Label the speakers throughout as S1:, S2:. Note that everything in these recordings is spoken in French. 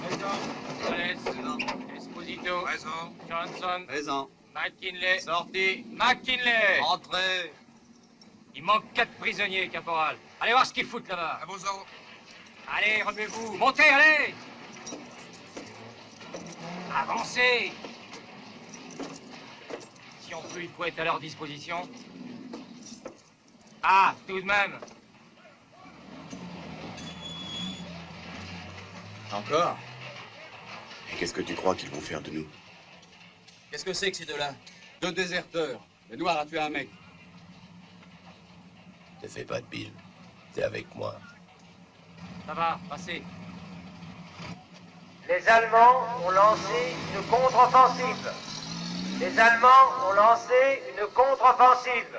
S1: Présent. Esposito.
S2: Présent.
S1: Johnson.
S2: Présent.
S1: McKinley.
S2: Sorti.
S1: McKinley.
S2: Entrez.
S1: Il manque 4 prisonniers, caporal. Allez voir ce qu'ils foutent là-bas.
S2: À vos ordres.
S1: Allez, remuez-vous. Montez, allez. Avancez. Si on peut, il faut être à leur disposition. Ah, tout de même.
S3: Encore?
S4: Et qu'est-ce que tu crois qu'ils vont faire de nous?
S3: Qu'est-ce que c'est que ces deux-là? Deux déserteurs. Le noir a tué un mec.
S4: Ne fais pas de bile. T'es avec moi.
S1: Ça va, passez.
S5: Les Allemands ont lancé une contre-offensive. Les Allemands ont lancé une contre-offensive.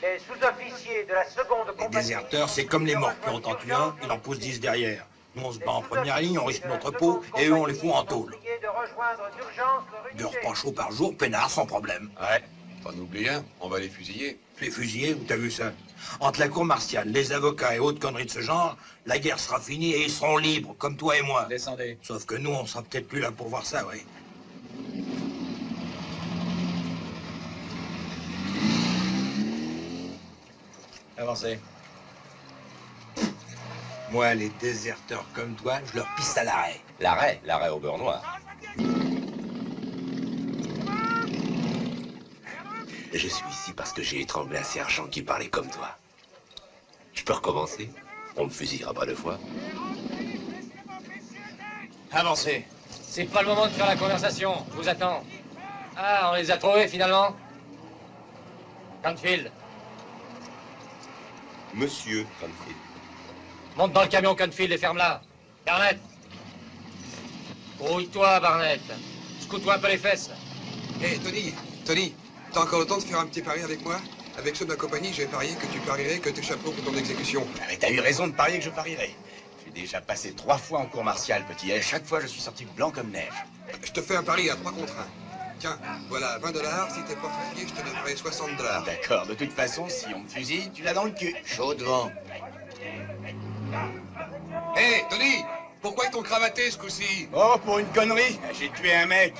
S5: Les sous-officiers de la seconde
S6: Les
S5: compagnie...
S6: déserteurs, c'est comme les morts qui ont en tué un, il en pousse 10 derrière. Nous, on se bat en première ligne, on risque notre peau, et eux, on les fout en tôle. Deux repas chauds par jour, peinard, sans problème.
S4: Ouais. T'en oublies un, on va les fusiller.
S6: Les fusillés, où t'as vu ça? Entre la cour martiale, les avocats et autres conneries de ce genre, la guerre sera finie et ils seront libres, comme toi et moi.
S3: Descendez.
S6: Sauf que nous, on sera peut-être plus là pour voir ça, oui.
S3: Avancez.
S6: Moi, les déserteurs comme toi, je leur pisse à l'arrêt.
S4: L'arrêt au beurre noir. Je suis ici parce que j'ai étranglé un sergent qui parlait comme toi. Je peux recommencer? On me fusillera pas deux fois.
S3: Avancez.
S1: C'est pas le moment de faire la conversation. Je vous attends. Ah, on les a trouvés finalement. Canfield.
S4: Monsieur Canfield.
S1: Monte dans le camion, Canfield, et ferme-la. Barnett. Rouille-toi, Barnett. Secoue-toi un peu les fesses.
S2: Hé, Tony, t'as encore le temps de faire un petit pari avec moi? Avec ceux de la compagnie, j'ai parié que tu parierais que t'échapperas pour ton exécution.
S7: Mais t'as eu raison de parier que je parierais. J'ai déjà passé 3 fois en cours martial, petit, et chaque fois je suis sorti blanc comme neige.
S2: Je te fais un pari à 3 contre 1. Tiens, voilà, $20. Si t'es pas fusillé, je te donnerai $60.
S7: D'accord, de toute façon, si on me fusille, tu l'as dans le cul. Chaud devant.
S2: Hé, Tony, pourquoi ils t'ont cravaté ce coup-ci?
S7: Oh, pour une connerie. J'ai tué un mec.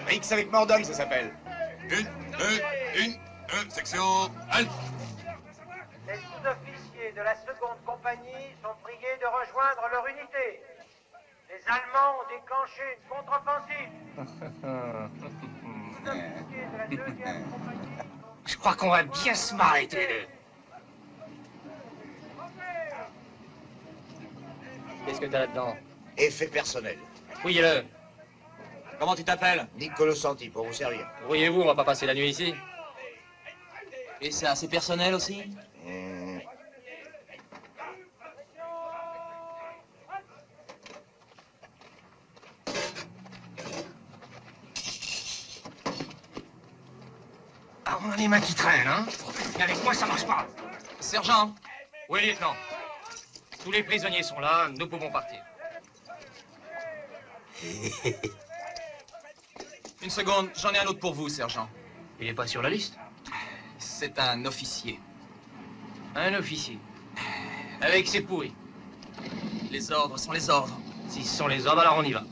S7: Rix avec Mordom, ça s'appelle.
S2: Une, section, halte.
S5: Les sous-officiers de la seconde compagnie sont priés de rejoindre leur unité. Les Allemands ont déclenché une contre-offensive. Sous-officiers de la deuxième compagnie...
S1: Je crois qu'on va bien se marrer tous les deux. Qu'est-ce que t'as là-dedans?
S7: Effet personnel.
S1: Fouillez-le.
S3: Comment tu t'appelles?
S7: Niccolo Santi, pour vous servir.
S1: Voyez-vous, on va pas passer la nuit ici.
S3: Et c'est assez personnel aussi?
S1: Ah, on a les mains qui traînent, hein? Mais avec moi, ça marche pas.
S3: Sergent.
S1: Oui, lieutenant. Tous les prisonniers sont là, nous pouvons partir.
S3: Une seconde, j'en ai un autre pour vous, sergent.
S1: Il est pas sur la liste?
S3: C'est un officier.
S1: Un officier. Avec ses pourris.
S3: Les ordres sont les ordres.
S1: Si ce sont les hommes, alors on y va.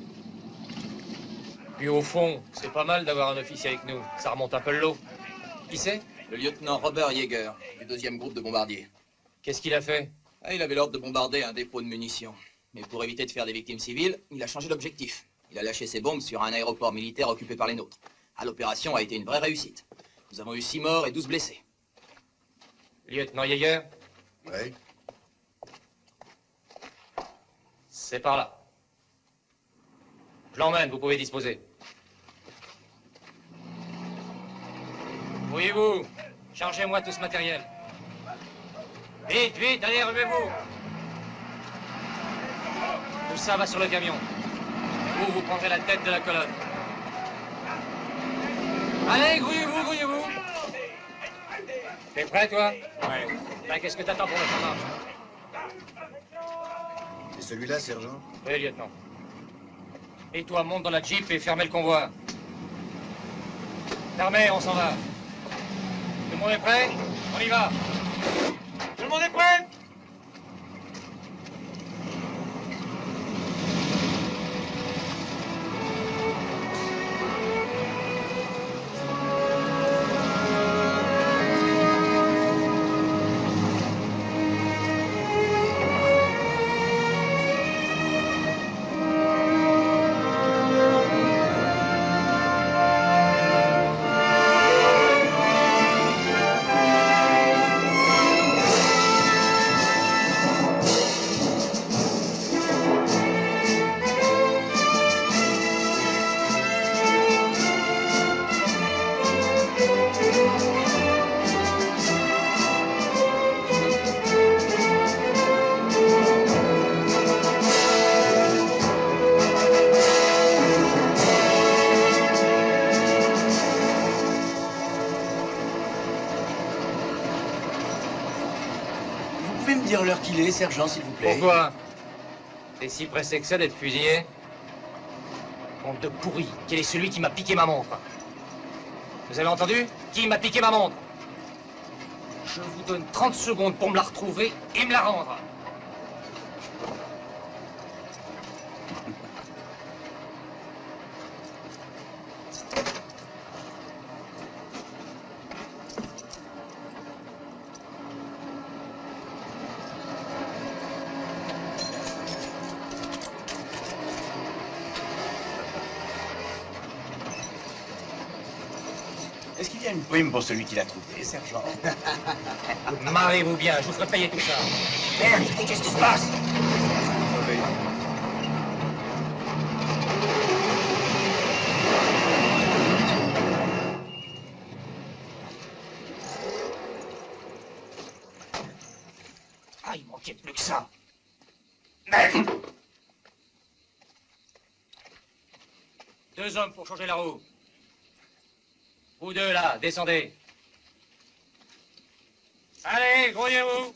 S1: Puis au fond, c'est pas mal d'avoir un officier avec nous. Ça remonte un peu le lot. Qui c'est?
S3: Le lieutenant Robert Yeager, du 2e groupe de bombardiers.
S1: Qu'est-ce qu'il a fait?
S3: Ah, il avait l'ordre de bombarder un dépôt de munitions. Mais pour éviter de faire des victimes civiles, il a changé d'objectif. Il a lâché ses bombes sur un aéroport militaire occupé par les nôtres. Ah, l'opération a été une vraie réussite. Nous avons eu 6 morts et 12 blessés.
S1: Lieutenant Yeager?
S4: Oui.
S1: C'est par là. Je l'emmène, vous pouvez disposer. Voyez-vous, chargez-moi tout ce matériel. Vite, vite, allez, relevez-vous. Tout ça va sur le camion. Vous prendrez la tête de la colonne. Allez, grouillez-vous, grouillez-vous. T'es prêt, toi? Ouais. Ben, qu'est-ce que t'attends pour mettre en marche?
S4: C'est celui-là, sergent?
S1: Oui, lieutenant. Et toi, monte dans la Jeep et fermez le convoi. Fermez, on s'en va. Tout le monde est prêt? On y va. Tout le monde est prêt?
S7: qu'il est, sergent, s'il vous plaît.
S1: Pourquoi? T'es si pressé que ça d'être fusillé? Honte de pourri, quel est celui qui m'a piqué ma montre? Vous avez entendu? Qui m'a piqué ma montre? Je vous donne 30 secondes pour me la retrouver et me la rendre.
S7: Est-ce qu'il y a une prime pour celui qui l'a trouvé, sergent?
S1: Marrez-vous bien, je vous ferai payer tout ça.
S3: Merde, qu'est-ce qui se passe?
S1: Ah, il manquait plus que ça. Merde! 2 hommes pour changer la roue. Vous deux, là, descendez. Allez, grouillez-vous.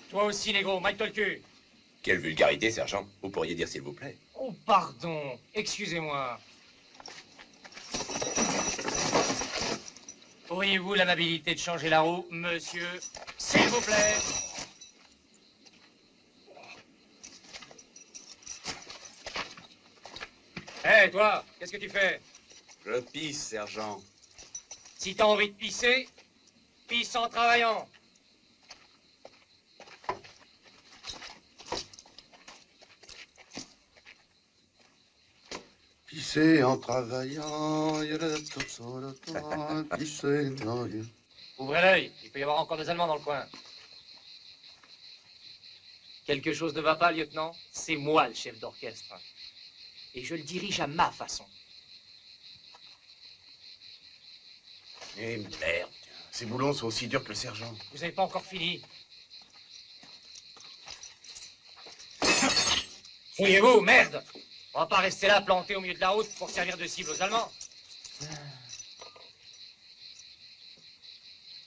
S1: Toi aussi, négro, maille-toi le cul.
S4: Quelle vulgarité, sergent. Vous pourriez dire s'il vous plaît.
S1: Oh, pardon. Excusez-moi. Auriez-vous l'amabilité de changer la roue, monsieur? S'il vous plaît. Hé, toi, qu'est-ce que tu fais?
S8: Je pisse, sergent.
S1: Si t'as envie de pisser, pisse en travaillant.
S8: Pisser en travaillant, pisser dans...
S1: Ouvrez l'œil, il peut y avoir encore des Allemands dans le coin. Quelque chose ne va pas, lieutenant? C'est moi le chef d'orchestre. Et je le dirige à ma façon.
S7: Eh merde, ces boulons sont aussi durs que le sergent.
S1: Vous n'avez pas encore fini. Fouillez-vous, merde! On va pas rester là, planté au milieu de la route pour servir de cible aux Allemands.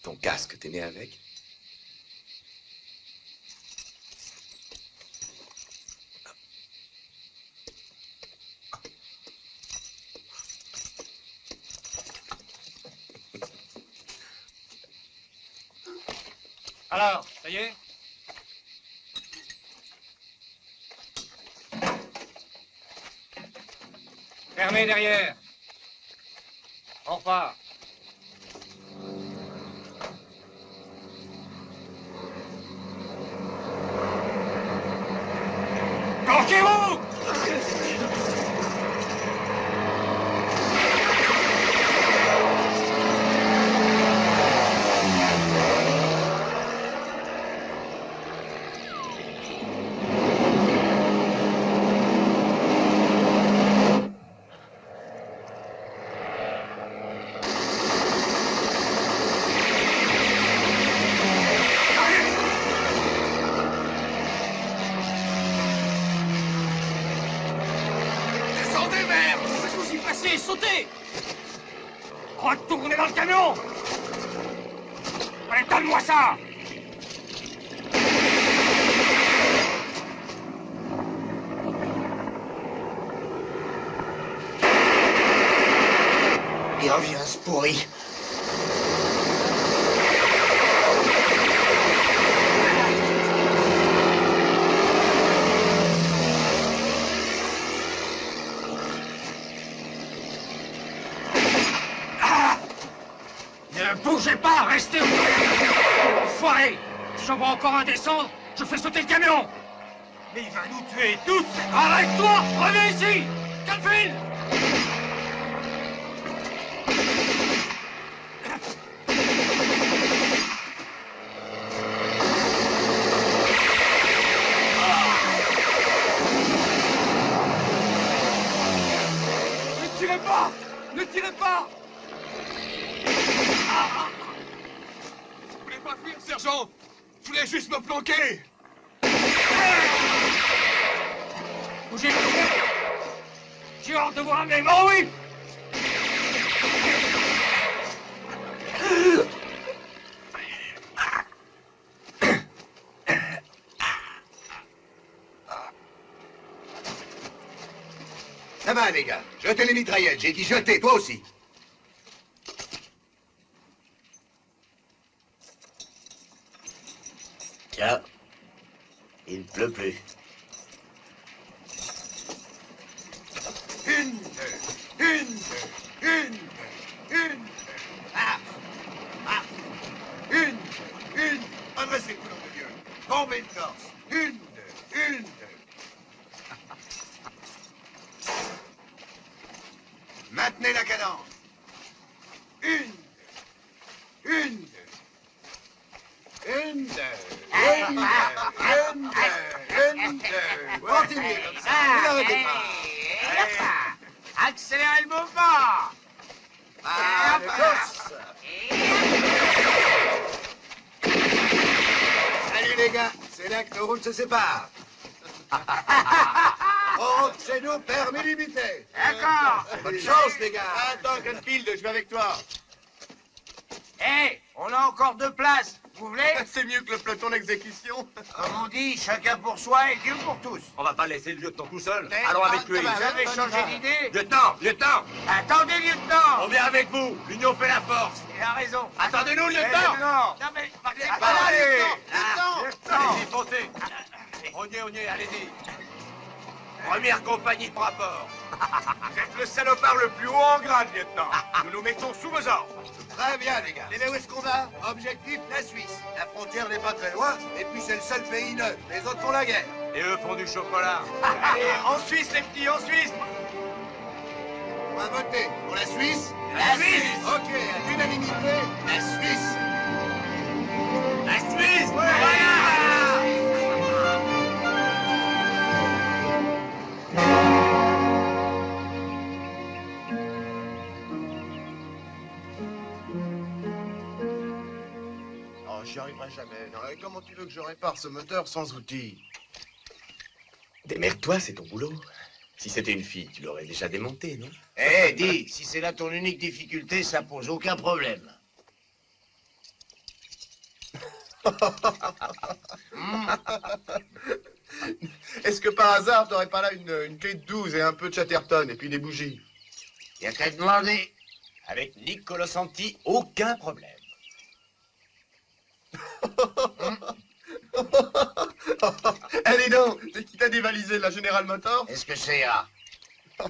S4: Ton casque, t'es né avec?
S1: Alors, ça y est? Fermez derrière. On repart. Canchez-vous! Sautez! Retournez dans le camion! Allez, donne-moi ça!
S3: Il revient, ce pourri.
S1: Ne bougez pas, restez où? Enfoiré! Si j'en vois encore un descendre, je fais sauter le camion! Mais il va nous tuer tous! Arrête-toi! Reviens ici! Calvin! Ne tirez pas! Ne tirez pas!
S2: Je voulais pas fuir, sergent. Je voulais juste me planquer.
S1: Bougez! J'ai hâte de vous ramener! Oh oui!
S7: Ça va, les gars. Jetez les mitraillettes. J'ai dit jetez, toi aussi.
S4: Tiens, il ne pleut plus.
S7: Une. Adressez le coup de Dieu. Tombez de force. Une. Maintenez la cadence. Une. Continuez comme ça. Vous n'arrêtez pas.
S5: Accélérez le mouvement.
S7: Allez, tous. Salut les gars, c'est là que nos routes se séparent. On rentre chez nous, permis limité.
S5: D'accord.
S7: Bonne chance les gars. Attends, Canfield, je vais avec toi.
S5: Hé, on a encore 2 places. Vous voulez?
S7: C'est mieux que le peloton d'exécution.
S5: Comme on dit, chacun pour soi et Dieu pour tous.
S6: On va pas laisser le lieutenant tout seul.
S5: Mais-
S6: Allons avec lui.
S5: Vous avez changé d'idée?
S6: Lieutenant,
S5: Attendez, lieutenant.
S6: on vient avec vous. L'union fait la force.
S5: Il a raison.
S6: Attendez-nous,
S5: Eh,
S6: lieutenant.
S5: non, mais partez pas là,
S6: Allez,
S5: lieutenant.
S6: Allez-y, foncez. On y est, allez-y. Première compagnie de rapport. Vous êtes le salopard le plus haut en grade, lieutenant. Nous nous mettons sous vos ordres.
S7: Très bien les gars. Et où est-ce qu'on va? Objectif, la Suisse. La frontière n'est pas très loin, et puis c'est le seul pays neutre. Les autres font la guerre.
S6: Et eux font du chocolat. Allez, en Suisse, les petits, en Suisse.
S7: On va voter pour la Suisse.
S6: La Suisse.
S7: Ok, à l'unanimité, la Suisse.
S6: La Suisse. Voilà.
S9: Oh, j'y arriverai jamais. Non, et comment tu veux que je répare ce moteur sans outils?
S4: Démerde-toi, c'est ton boulot. Si c'était une fille, tu l'aurais déjà démonté, non?
S10: Eh, dis, si c'est là ton unique difficulté, ça pose aucun problème.
S9: Est-ce que par hasard, t'aurais pas là une clé de 12 et un peu de Chatterton et puis des bougies?
S10: Y a qu'à demander.
S4: Avec Niccolo Santi, aucun problème.
S9: Allez donc, c'est qui t'a dévalisé la General Motors?
S10: Est-ce que c'est A?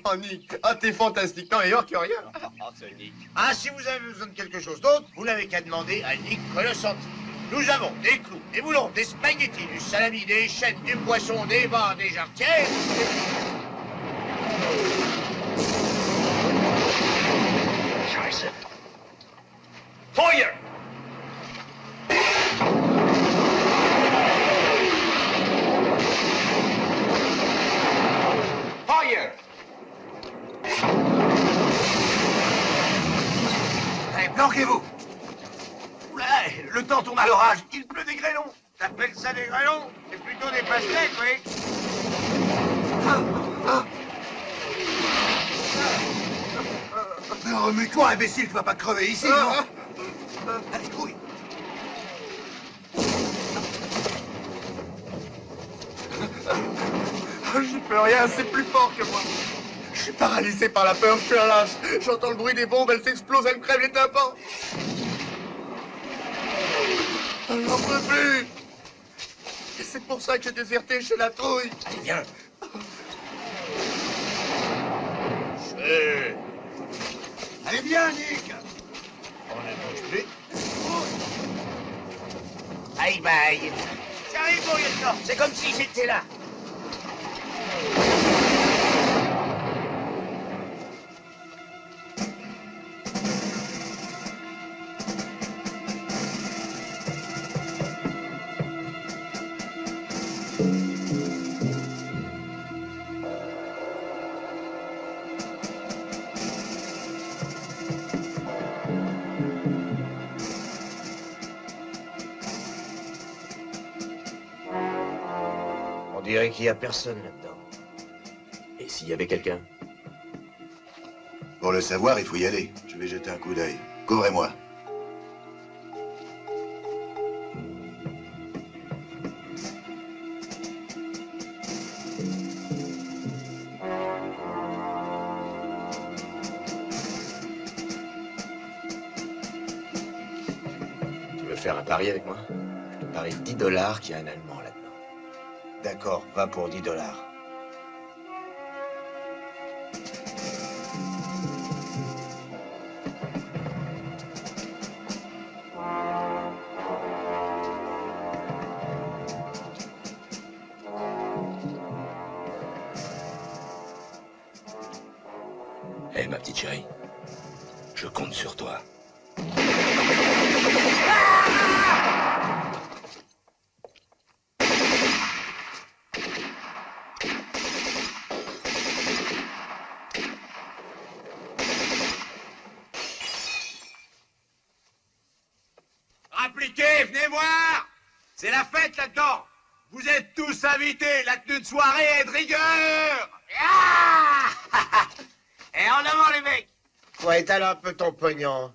S9: Oh, Nick, ah, t'es fantastique. Non, et or que rien.
S4: Oh, ce Nick.
S10: Ah, si vous avez besoin de quelque chose d'autre, vous n'avez qu'à demander à Nick Colosanti. Nous avons des clous, des boulons, des spaghettis, du salami, des chaînes, du poisson, des bas, des jarretières.
S4: Scheiße. Feuer!
S6: Fire.
S10: Allez, planquez-vous. Oula, le temps tourne à l'orage. Il pleut des grêlons.
S5: T'appelles ça des grêlons? C'est plutôt des pastèques, oui.
S7: Remue-toi, imbécile, tu vas pas crever ici, non? Allez, couille.
S9: J'y peux rien, c'est plus fort que moi. Je suis paralysé par la peur, je suis un lâche. J'entends le bruit des bombes, elles s'explosent, elles me crèvent les tympans. J'en peux plus. Et c'est pour ça que j'ai déserté chez la trouille.
S10: Allez, viens.
S7: Allez, viens, Nick.
S10: On ne bouge plus. Bye bye. J'arrive, mon lieutenant. C'est comme si j'étais là. On dirait qu'il n'y a personne là-dedans.
S4: Et s'il y avait quelqu'un?
S7: Pour le savoir, il faut y aller. Je vais jeter un coup d'œil. Couvrez-moi.
S4: faire un pari avec moi? Je te parie $10 qu'il y a un Allemand là-dedans.
S10: D'accord, va pour $10.
S4: Hé, ma petite chérie, je compte sur toi.
S7: Appliquez, venez voir! C'est la fête là-dedans! Vous êtes tous invités, la tenue de soirée est de rigueur! Ah! Et en avant les mecs!
S10: Quoi, étale un peu ton pognon.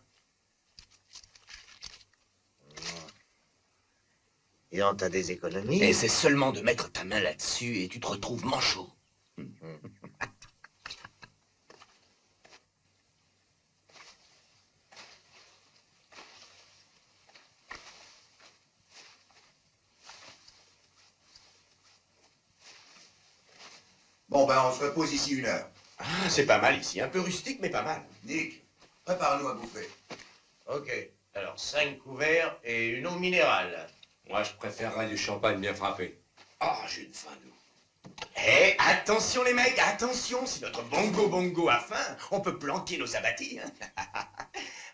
S10: Et on t'a des économies?
S4: Et c'est seulement de mettre ta main là-dessus et tu te retrouves manchot.
S7: Bon, ben, on se repose ici 1 heure.
S4: Ah, c'est pas mal ici. Un peu rustique, mais pas mal.
S7: Nick, prépare-nous à bouffer.
S11: Ok, alors 5 couverts et une eau minérale.
S4: Moi, je préférerais du champagne bien frappé.
S11: Ah, j'ai une faim, nous.
S4: Hé, attention les mecs, attention. Si notre bongo a faim, on peut planquer nos abattis. Hein.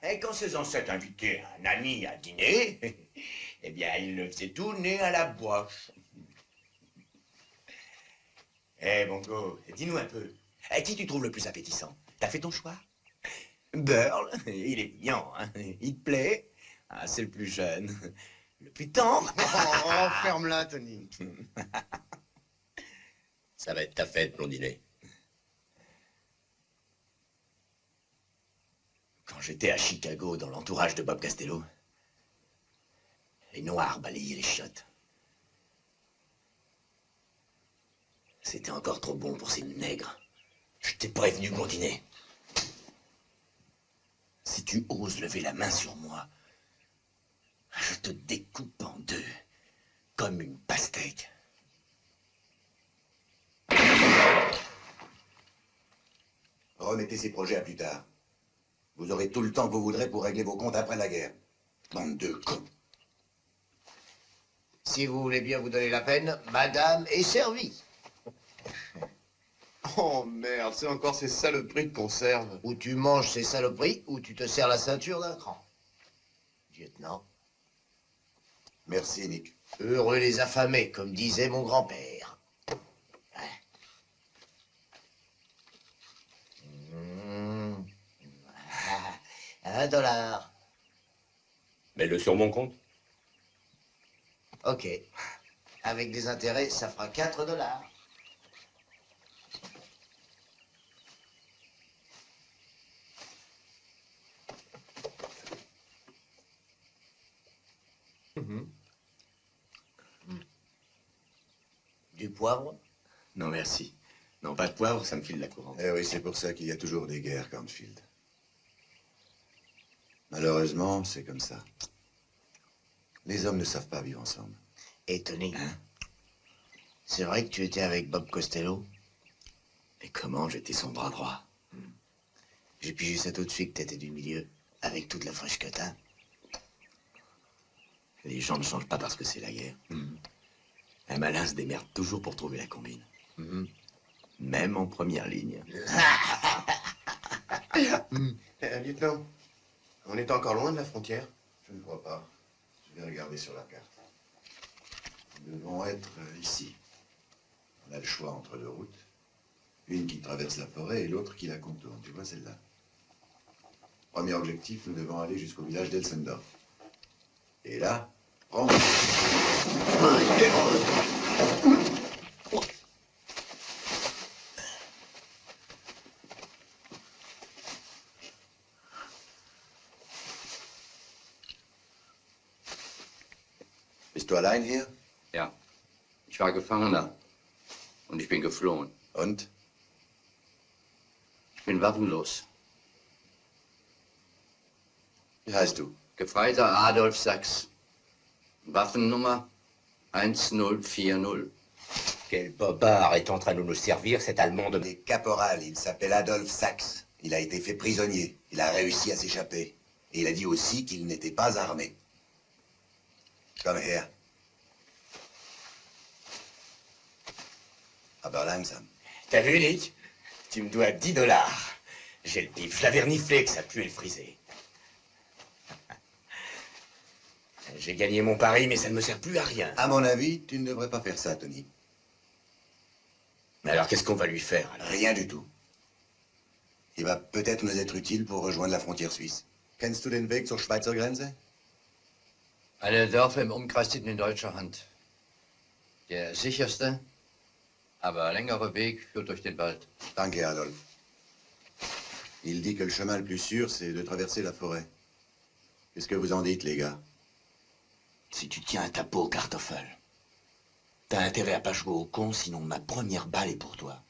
S11: Et quand ses ancêtres invitaient un ami à dîner, eh bien, il le faisait tourner à la boîte.
S4: Hé, bongo, dis-nous un peu. Qui tu trouves le plus appétissant? T'as fait ton choix? Burl, il est mignon, hein. Il te plaît? Ah, c'est le plus jeune. Le plus tendre.
S10: Oh, ferme-la, Tony.
S4: Ça va être ta fête, blondinet. Quand j'étais à Chicago, dans l'entourage de Bob Costello, les Noirs balayaient les chiottes. C'était encore trop bon pour ces nègres. Je t'ai prévenu, blondinet. Si tu oses lever la main sur moi, je te découpe en deux, comme une pastèque.
S7: Remettez ces projets à plus tard. Vous aurez tout le temps que vous voudrez pour régler vos comptes après la guerre. Bande de cons.
S10: Si vous voulez bien vous donner la peine, madame est servie.
S8: Oh merde, c'est encore ces saloperies de conserve.
S10: Ou tu manges ces saloperies, ou tu te serres la ceinture d'un cran. Lieutenant.
S7: Merci, Nick.
S10: Heureux les affamés, comme disait mon grand-père. $1.
S4: Mets-le sur mon compte.
S10: Ok. Avec des intérêts, ça fera $4. Du poivre?
S4: Non, merci. Non, pas de poivre, ça me file la courante.
S7: Eh oui, c'est pour ça qu'il y a toujours des guerres, Cornfield. Malheureusement, c'est comme ça. Les hommes ne savent pas vivre ensemble.
S10: Et Tony, c'est vrai que tu étais avec Bob Costello?
S4: Mais comment j'étais son bras droit?
S10: J'ai pigé ça tout de suite que t'étais du milieu, avec toute la fraîche que t'as.
S4: Les gens ne changent pas parce que c'est la guerre. Un malin se démerde toujours pour trouver la combine. Même en première ligne.
S8: Lieutenant, on est encore loin de la frontière?
S7: Je ne crois pas. Je vais regarder sur la carte. Nous devons être ici. On a le choix entre 2 routes. Une qui traverse la forêt et l'autre qui la contourne. Tu vois celle-là? Premier objectif, nous devons aller jusqu'au village d'Elsendorf. Et là, prends. Bist du allein hier?
S12: Ja. Ich war Gefangener. Und ich bin geflohen.
S7: Und?
S12: Ich bin waffenlos.
S7: Wie heißt du?
S12: Gefreiter Adolf Sachs. Waffennummer 1040.
S4: Quel bobard est en train de nous servir, cet Allemand de...
S7: Il est caporal, il s'appelle Adolf Sachs. Il a été fait prisonnier. Il a réussi à s'échapper. Et il a dit aussi qu'il n'était pas armé. Come here. Aber langsam.
S4: T'as vu, Nick? Tu me dois 10 $. J'ai le pif, je l'avais reniflé que ça puait le friser. J'ai gagné mon pari, mais ça ne me sert plus à rien.
S7: À mon avis, tu ne devrais pas faire ça, Tony.
S4: Mais alors, qu'est-ce qu'on va lui faire, alors?
S7: Rien du tout. Il va peut-être nous être utile pour rejoindre la frontière suisse. Kennst du den Weg zur Schweizer Grenze?
S12: Alle Dörfer im Umkreis sind in deutscher Hand. Der sicherste, aber längere Weg führt durch den Wald.
S7: Danke, Adolf. Il dit que le chemin le plus sûr, c'est de traverser la forêt. Qu'est-ce que vous en dites, les gars?
S4: Si tu tiens à ta peau, Kartoffel, t'as intérêt à pas jouer au con, sinon ma première balle est pour toi.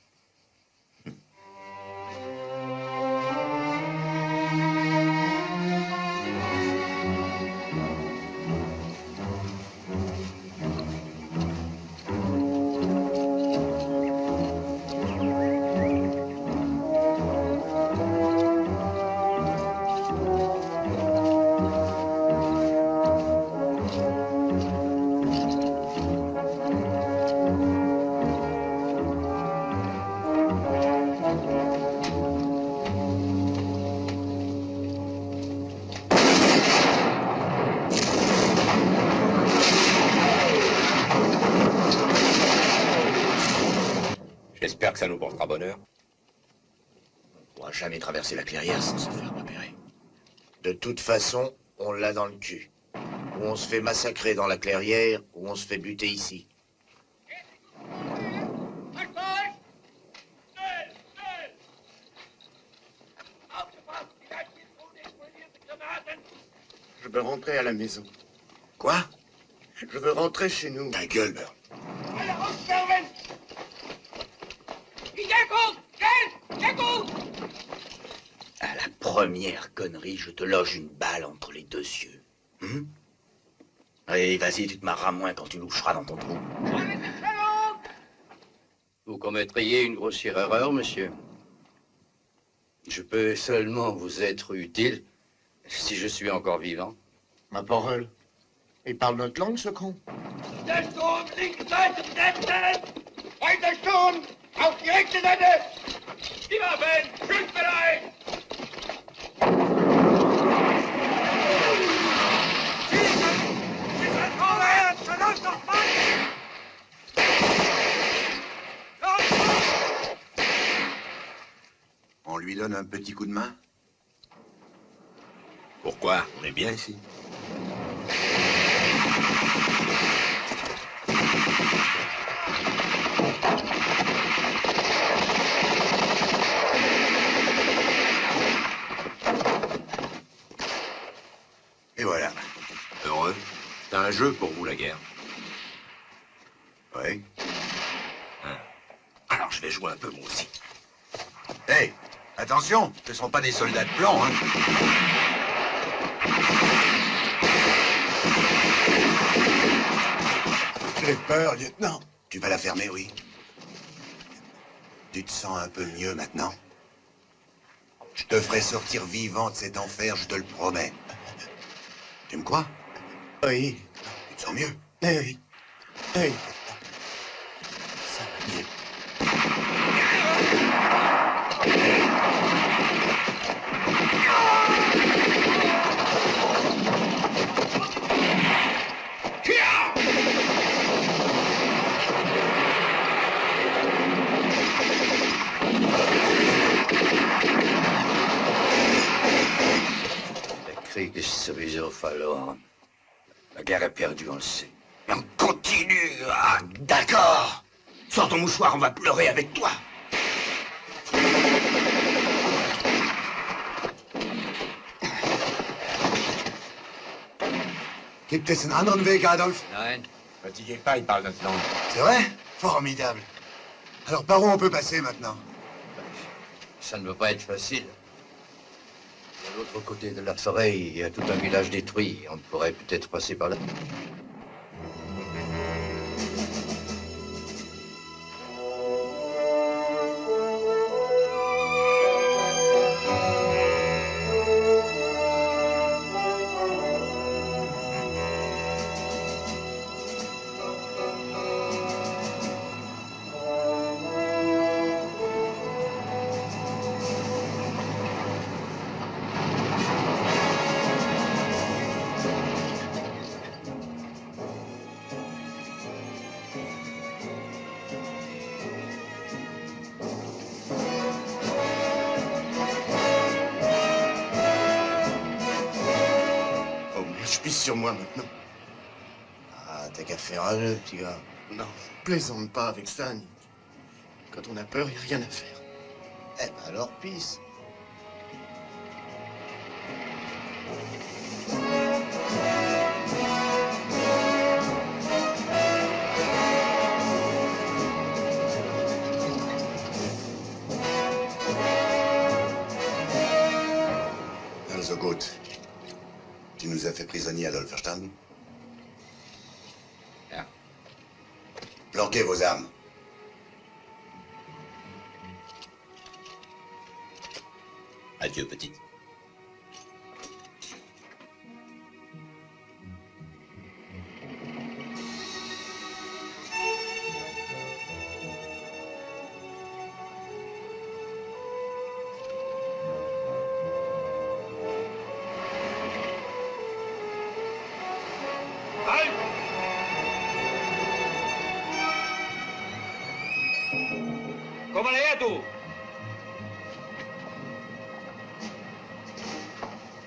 S4: J'espère que ça nous portera bonheur. On ne pourra jamais traverser la clairière sans se faire repérer.
S10: De toute façon, on l'a dans le cul. Ou on se fait massacrer dans la clairière, ou on se fait buter ici.
S9: Je veux rentrer à la maison.
S10: Quoi?
S9: Je veux rentrer chez nous.
S10: Ta gueule, Burl.
S4: À la première connerie, je te loge une balle entre les deux yeux. Allez, vas-y, tu te marreras moins quand tu loucheras dans ton trou.
S12: Vous commettriez une grossière erreur, monsieur. Je peux seulement vous être utile si je suis encore vivant.
S9: Ma parole. Il parle notre langue, ce con.
S13: Der Sturm, linke Seite besetzen! Weiter Sturm! Auf die rechte Seite! Die Waffen! Schussbereit! Sie sind vorwärts! Verlass doch mal!
S7: On lui donne un petit coup de main?
S4: Pourquoi? On est bien ici.
S7: Et voilà.
S4: Heureux. C'est un jeu pour vous, la guerre.
S7: Oui.
S4: Alors je vais jouer un peu, moi aussi.
S7: Hey, attention, ce ne sont pas des soldats de plomb, hein. J'ai peur, lieutenant. Tu vas la fermer, oui. Tu te sens un peu mieux maintenant? Je te ferai sortir vivant de cet enfer, je te le promets. Tu me crois?
S9: Oui.
S7: Tu te sens mieux?
S9: Oui. Oui.
S7: Ça va mieux.
S12: Der Krieg ist sowieso verloren. La guerre est perdue, on le sait.
S4: Mais on continue. Ah, d'accord. Sors ton mouchoir, on va pleurer avec toi.
S7: Gibt es einen anderen Weg, Adolf?
S12: Nein.
S4: Fatiguez pas, il parle notre langue.
S7: C'est vrai? Formidable. Alors par où on peut passer maintenant?
S12: Ça ne peut pas être facile. De l'autre côté de la forêt, il y a tout un village détruit. On pourrait peut-être passer par là.
S9: sur moi maintenant.
S10: Ah, t'as qu'à faire un nœud, petit gars.
S9: Non, plaisante pas avec ça, Nick. Quand on a peur, il n'y a rien à faire.
S10: Eh ben alors, pisse.
S7: Also gut. Tu nous as fait prisonnier, Adolf, verstanden?
S12: Ja.
S7: Planquez vos armes.
S4: Adieu, petite.
S13: Halt! Komm mal her, du!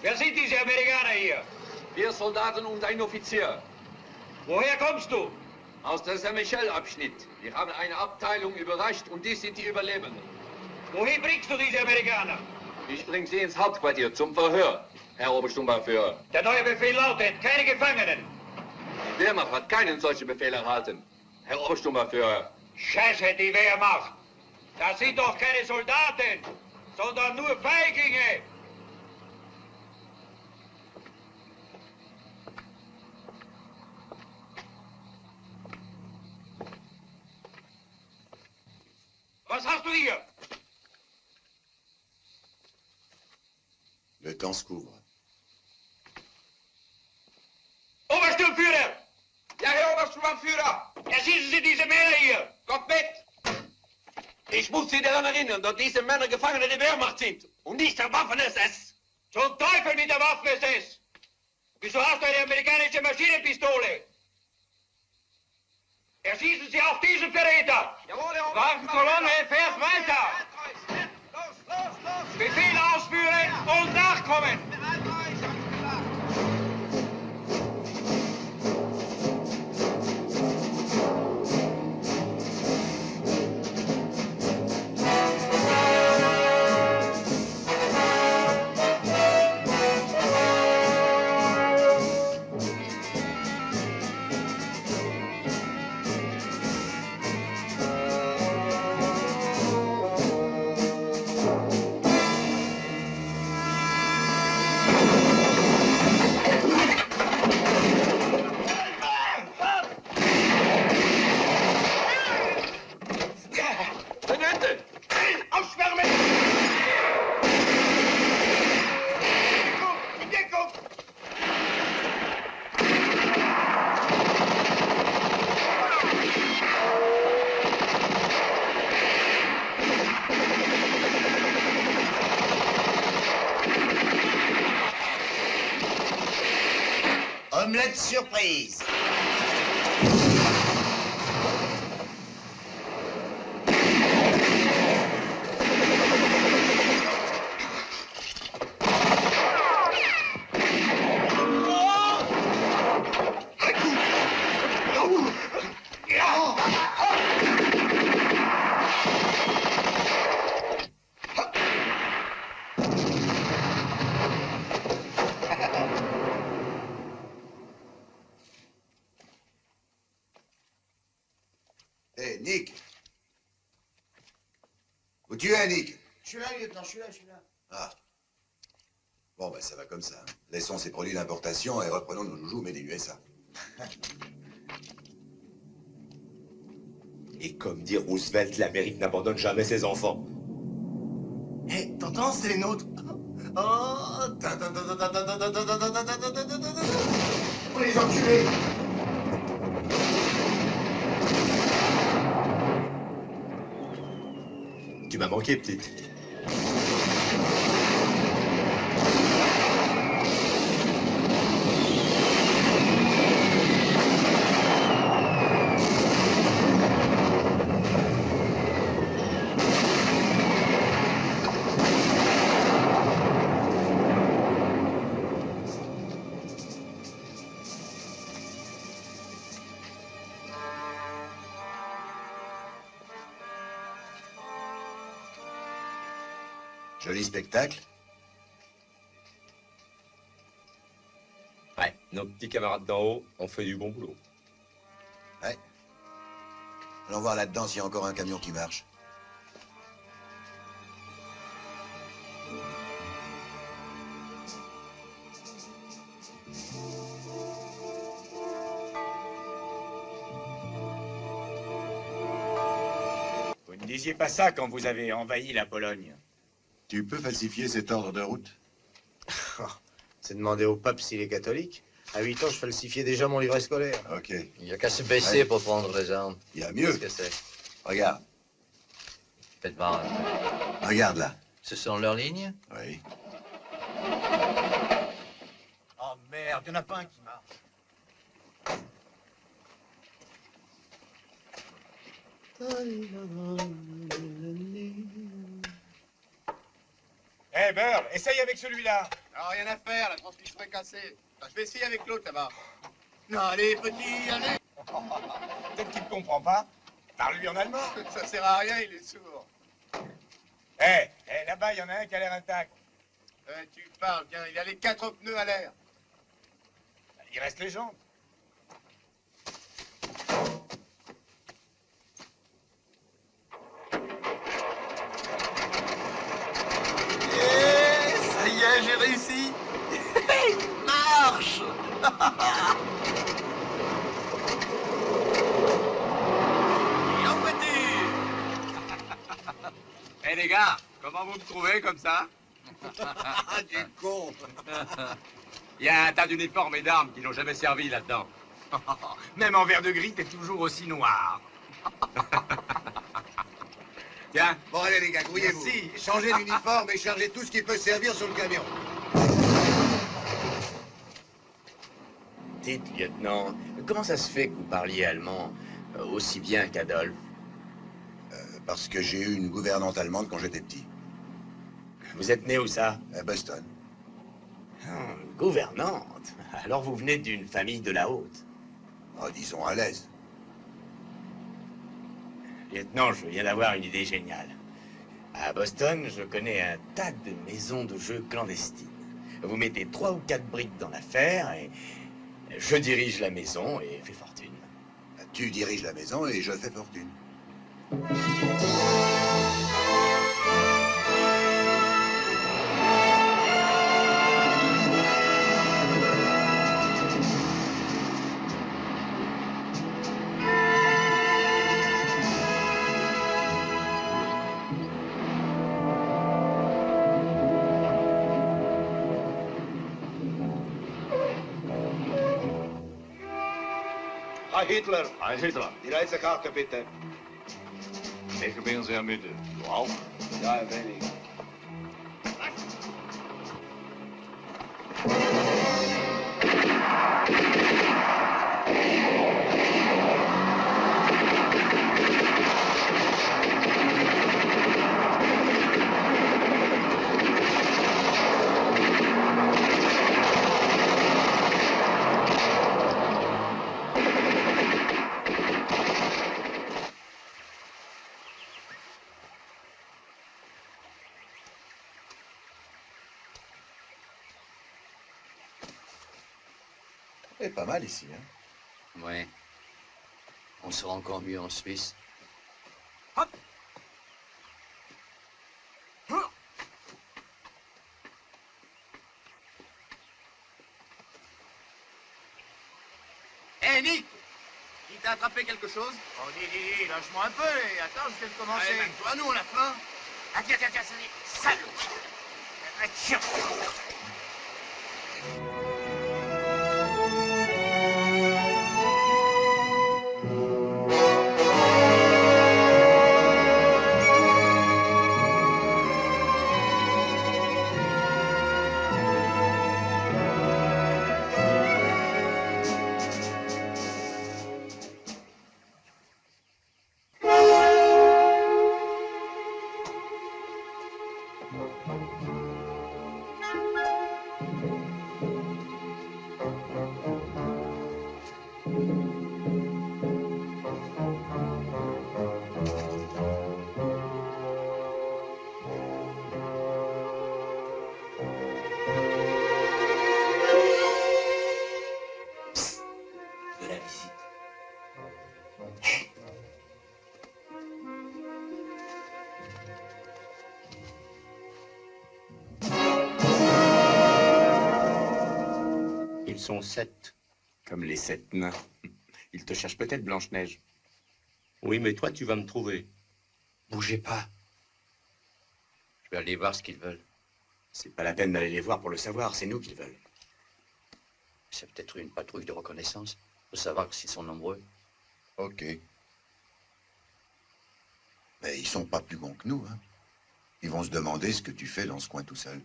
S13: Wer sind diese Amerikaner hier?
S14: Wir Soldaten und ein Offizier.
S13: Woher kommst du?
S14: Aus der Saint-Michel-Abschnitt. Wir haben eine Abteilung überrascht und dies sind die Überlebenden.
S13: Wohin bringst du diese Amerikaner?
S14: Ich bringe sie ins Hauptquartier zum Verhör, Herr Obersturmbannführer.
S13: Der neue Befehl lautet, keine Gefangenen.
S14: Die Wehrmacht hat keinen solchen Befehl erhalten, Herr Obersturmbannführer.
S13: Scheiße, die Wehrmacht. Das sind doch keine Soldaten, sondern nur Feiglinge. Was hast du hier?
S7: Le temps se couvre.
S13: Obersturmführer!
S14: Ja, Herr Obersturmbannführer!
S13: Erschießen Sie diese Männer hier!
S14: Kommt mit! Ich muss Sie daran erinnern, dass diese Männer Gefangene der Wehrmacht sind und nicht der Waffen-SS.
S13: Zum Teufel mit der Waffen-SS! Wieso hast du eine amerikanische Maschinenpistole? Erschießen Sie auch diesen Verräter!
S14: Jawohl, Herr
S13: Waffenkolonne, fährt weiter! Befehl ausführen und nachkommen!
S14: Tenente!
S13: Aufschwärmen! In Deckung!
S10: Omelette surprise.
S7: Hé, Nick. Où tu es, Nick?
S10: Je suis là, lieutenant, je suis là.
S7: Ah. Bon, ben ça va comme ça. Laissons ces produits d'importation et reprenons nos joujoux made in USA.
S4: Et comme dit Roosevelt, l'Amérique n'abandonne jamais ses enfants.
S9: Hé, t'entends, c'est les nôtres. Oh, on les enculés.
S4: Tu m'as manqué, petite.
S7: Joli spectacle.
S15: Ouais, nos petits camarades d'en haut ont fait du bon boulot.
S7: Ouais. Allons voir là-dedans s'il y a encore un camion qui marche.
S11: Vous ne disiez pas ça quand vous avez envahi la Pologne.
S7: Tu peux falsifier cet ordre de route?
S8: C'est demander au pape s'il est catholique. À 8 ans, je falsifiais déjà mon livret scolaire.
S7: Ok.
S12: Il n'y a qu'à se baisser pour prendre les armes.
S7: Il y a mieux.
S12: Qu'est-ce que c'est?
S7: Regarde.
S12: Faites voir un peu.
S7: Regarde là.
S12: Ce sont leurs lignes?
S7: Oui.
S10: Oh merde, il n'y en a pas un qui marche.
S11: Eh, Burl, essaye avec celui-là.
S9: Non, rien à faire, la transmission est cassée. Je vais essayer avec l'autre là-bas. Non, allez, petit, allez.
S11: Peut-être qu'il ne comprend pas. Parle-lui en allemand.
S9: Ça sert à rien, il est sourd.
S11: Là-bas, il y en a un qui a l'air intact.
S9: Tu parles, tiens, il a les 4 pneus à l'air.
S11: Il reste les jambes.
S9: Ça y est, j'ai réussi. Marche.
S14: Et en voiture. Eh les gars, comment vous me trouvez comme ça?
S9: Du con.
S14: Il y a un tas d'uniformes et d'armes qui n'ont jamais servi là-dedans.
S11: Même en vert de gris, t'es toujours aussi noir.
S14: Tiens.
S9: Bon, allez, les gars, grouillez-vous.
S11: Merci.
S9: Changez l'uniforme et chargez tout ce qui peut servir sur le camion.
S4: Dites, lieutenant, comment ça se fait que vous parliez allemand aussi bien qu'Adolphe?
S7: Parce que j'ai eu une gouvernante allemande quand j'étais petit.
S4: Vous êtes né où ça?
S7: À Boston.
S4: Gouvernante? Alors vous venez d'une famille de la haute?
S7: Oh, disons à l'aise.
S4: Lieutenant, je viens d'avoir une idée géniale. À Boston, je connais un tas de maisons de jeux clandestines. Vous mettez 3 ou 4 briques dans l'affaire et je dirige la maison et fais fortune.
S7: Tu diriges la maison et je fais fortune.
S9: Herr Hitler.
S14: Ein Hitler.
S9: Die Reisekarte bitte.
S14: Ich bin sehr müde. Du auch?
S9: Ja, ein wenig.
S7: C'est pas mal ici, hein?
S12: Ouais. On sera encore mieux en Suisse.
S10: Hé, Nick! Il t'a attrapé quelque chose? Oh, dis, lâche-moi un peu, et attends, je viens de commencer.
S9: Allez, toi, nous, on a faim.
S10: Ah, tiens, salaud! Tiens!
S15: Ils sont 7.
S4: Comme les 7 nains. Ils te cherchent peut-être, Blanche-Neige.
S15: Oui, mais toi, tu vas me trouver.
S4: Bougez pas.
S12: Je vais aller voir ce qu'ils veulent.
S4: C'est pas la peine d'aller les voir pour le savoir, c'est nous qu'ils veulent.
S12: C'est peut-être une patrouille de reconnaissance, pour savoir s'ils sont nombreux.
S7: Ok. Mais ils sont pas plus bons que nous, hein. Ils vont se demander ce que tu fais dans ce coin tout seul.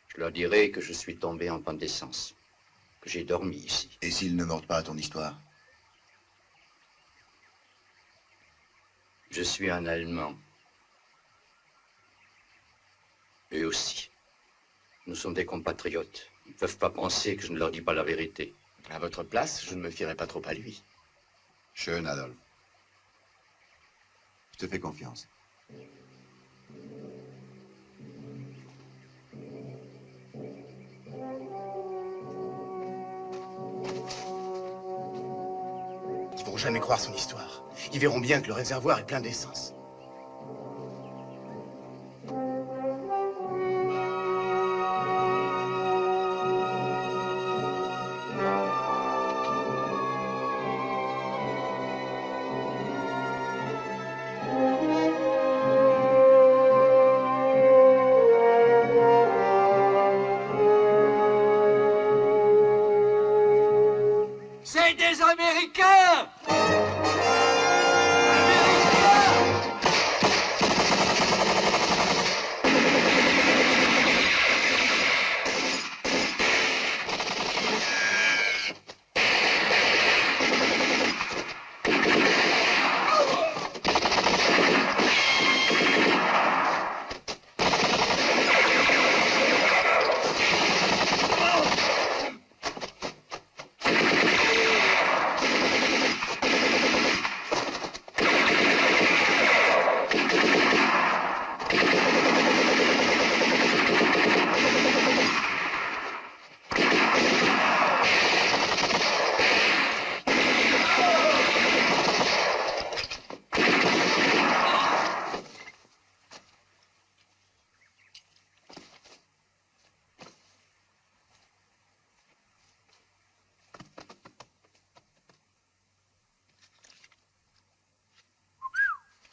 S12: Je leur dirai que je suis tombé en panne d'essence, que j'ai dormi ici.
S7: Et s'ils ne mordent pas à ton histoire?
S12: Je suis un Allemand. Eux aussi. Nous sommes des compatriotes. Ils ne peuvent pas penser que je ne leur dis pas la vérité.
S4: À votre place, je ne me fierais pas trop à lui.
S7: Schön, Adolphe. Je te fais confiance.
S4: Ils vont jamais croire son histoire. Ils verront bien que le réservoir est plein d'essence.
S13: C'est des Américains!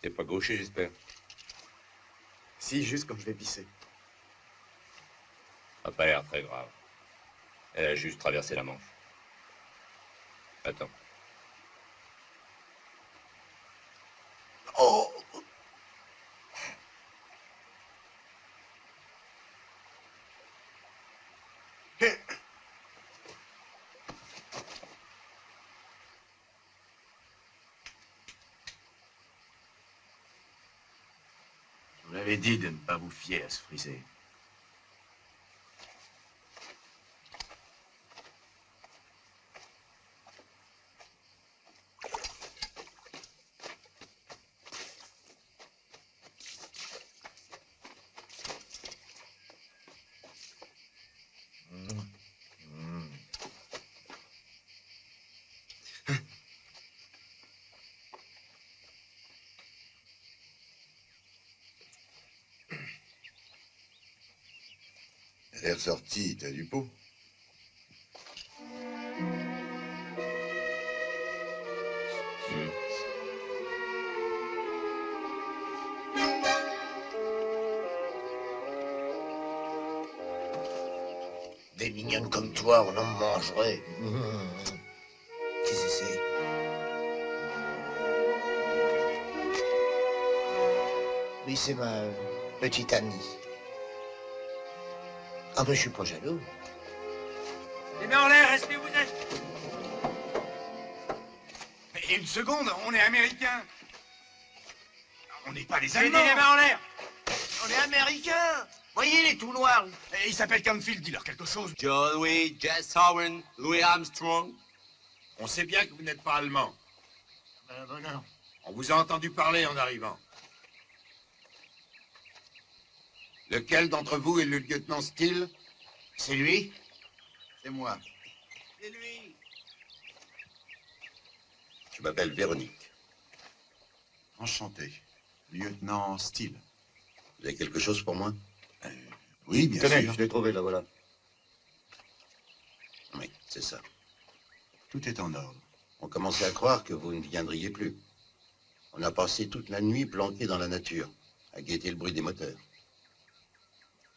S15: T'es pas gaucher, j'espère.
S4: Si, juste quand je vais pisser.
S15: Ça n'a pas l'air très grave. Elle a juste traversé la Manche. Attends.
S4: Oh!
S10: Je vous l'avais dit de ne pas vous fier à ce frisé.
S7: Elle est ressortie, t'as du pot.
S10: Des mignonnes comme toi, on en mangerait.
S7: Qui c'est?
S10: Oui, c'est ma petite amie. Ah ben, je suis pas jaloux.
S13: Les mains en l'air, restez où vous êtes!
S9: Et une seconde, on est américains. On n'est pas les
S13: J'ai dit
S9: Allemands.
S13: les mains en l'air!
S10: On est américains. Voyez les tout noirs.
S9: Et il s'appelle Canfield, dis-leur quelque chose.
S14: John Louis, Jess Owen, Louis Armstrong.
S9: On sait bien que vous n'êtes pas allemand.
S10: Ben non.
S9: On vous a entendu parler en arrivant. Lequel d'entre vous est le lieutenant Steele?
S10: C'est lui?
S7: C'est moi.
S10: C'est lui.
S7: Je m'appelle Véronique.
S16: Enchanté. Lieutenant Steele.
S7: Vous avez quelque chose pour moi?
S16: Oui, bien
S7: Tenez,
S16: sûr.
S7: je l'ai trouvé, là, voilà. Oui, c'est ça.
S16: Tout est en ordre.
S7: On commençait à croire que vous ne viendriez plus. On a passé toute la nuit planqué dans la nature, à guetter le bruit des moteurs.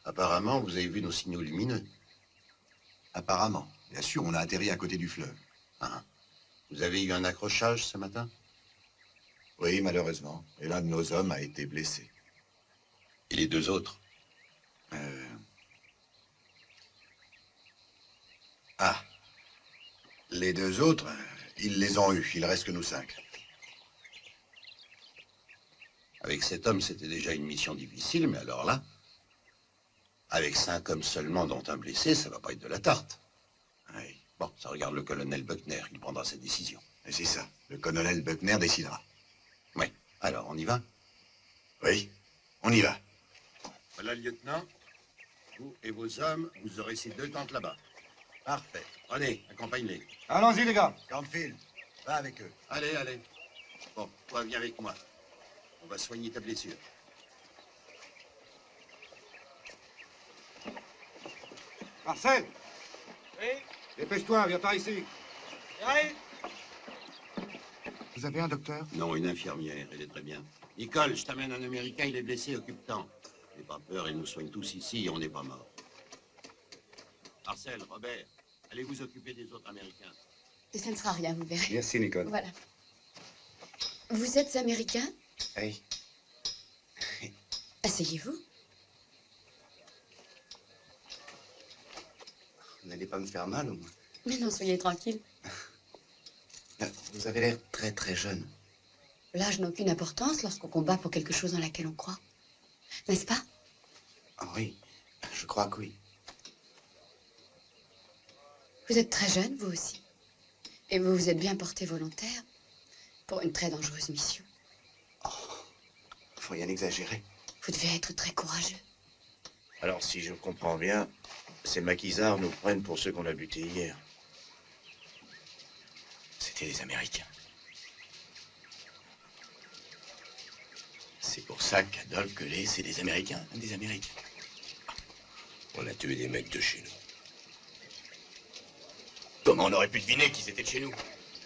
S7: Apparemment, vous avez vu nos signaux lumineux.
S16: Apparemment. Bien sûr, on a atterri à côté du fleuve.
S7: Ah. Vous avez eu un accrochage ce matin?
S16: Oui, malheureusement. Et l'un de nos hommes a été blessé.
S7: Et les deux autres?
S16: Ah. Les deux autres, ils les ont eus. Il reste que nous 5.
S7: Avec cet homme, c'était déjà une mission difficile, mais alors là, avec 5 hommes seulement, dont un blessé, ça va pas être de la tarte.
S16: Oui.
S7: Bon, ça regarde le colonel Buckner, il prendra sa décision.
S16: Et c'est ça. Le colonel Buckner décidera.
S7: Oui. Alors, on y va?
S16: Oui, on y va.
S7: Voilà, lieutenant. Vous et vos hommes, vous aurez ces 2 tentes là-bas. Parfait. Prenez, accompagne-les.
S16: Allons-y, les gars. Cornfield, va avec eux.
S7: Allez, allez. Bon, toi, viens avec moi. On va soigner ta blessure.
S9: Marcel,
S5: Oui,
S9: dépêche-toi, viens par ici.
S5: j'arrive.
S16: Vous avez un docteur?
S7: Non, une infirmière, elle est très bien. Nicole, je t'amène un Américain, il est blessé, occupe-t'en. N'aie pas peur, ils nous soignent tous ici et on n'est pas morts. Marcel, Robert, allez vous occuper des autres Américains.
S17: Et ça ne sera rien, vous verrez.
S16: Merci, Nicole.
S17: Voilà. Vous êtes américain?
S16: Oui.
S17: Asseyez-vous.
S16: Vous n'allez pas me faire mal, au moins.
S17: Mais non, soyez tranquille.
S16: Vous avez l'air très, très jeune.
S17: L'âge n'a aucune importance lorsqu'on combat pour quelque chose dans laquelle on croit. N'est-ce pas?
S16: Ah oui, je crois que oui.
S17: Vous êtes très jeune, vous aussi. Et vous vous êtes bien porté volontaire pour une très dangereuse mission.
S16: Faut rien exagérer.
S17: Vous devez être très courageux.
S10: Alors, si je comprends bien, ces maquisards nous prennent pour ceux qu'on a butés hier. C'était des Américains. C'est pour ça qu'Adolphe Quelet, c'est des Américains, des Américains.
S11: On a tué des mecs de chez nous.
S10: Comment on aurait pu deviner qu'ils étaient de chez nous?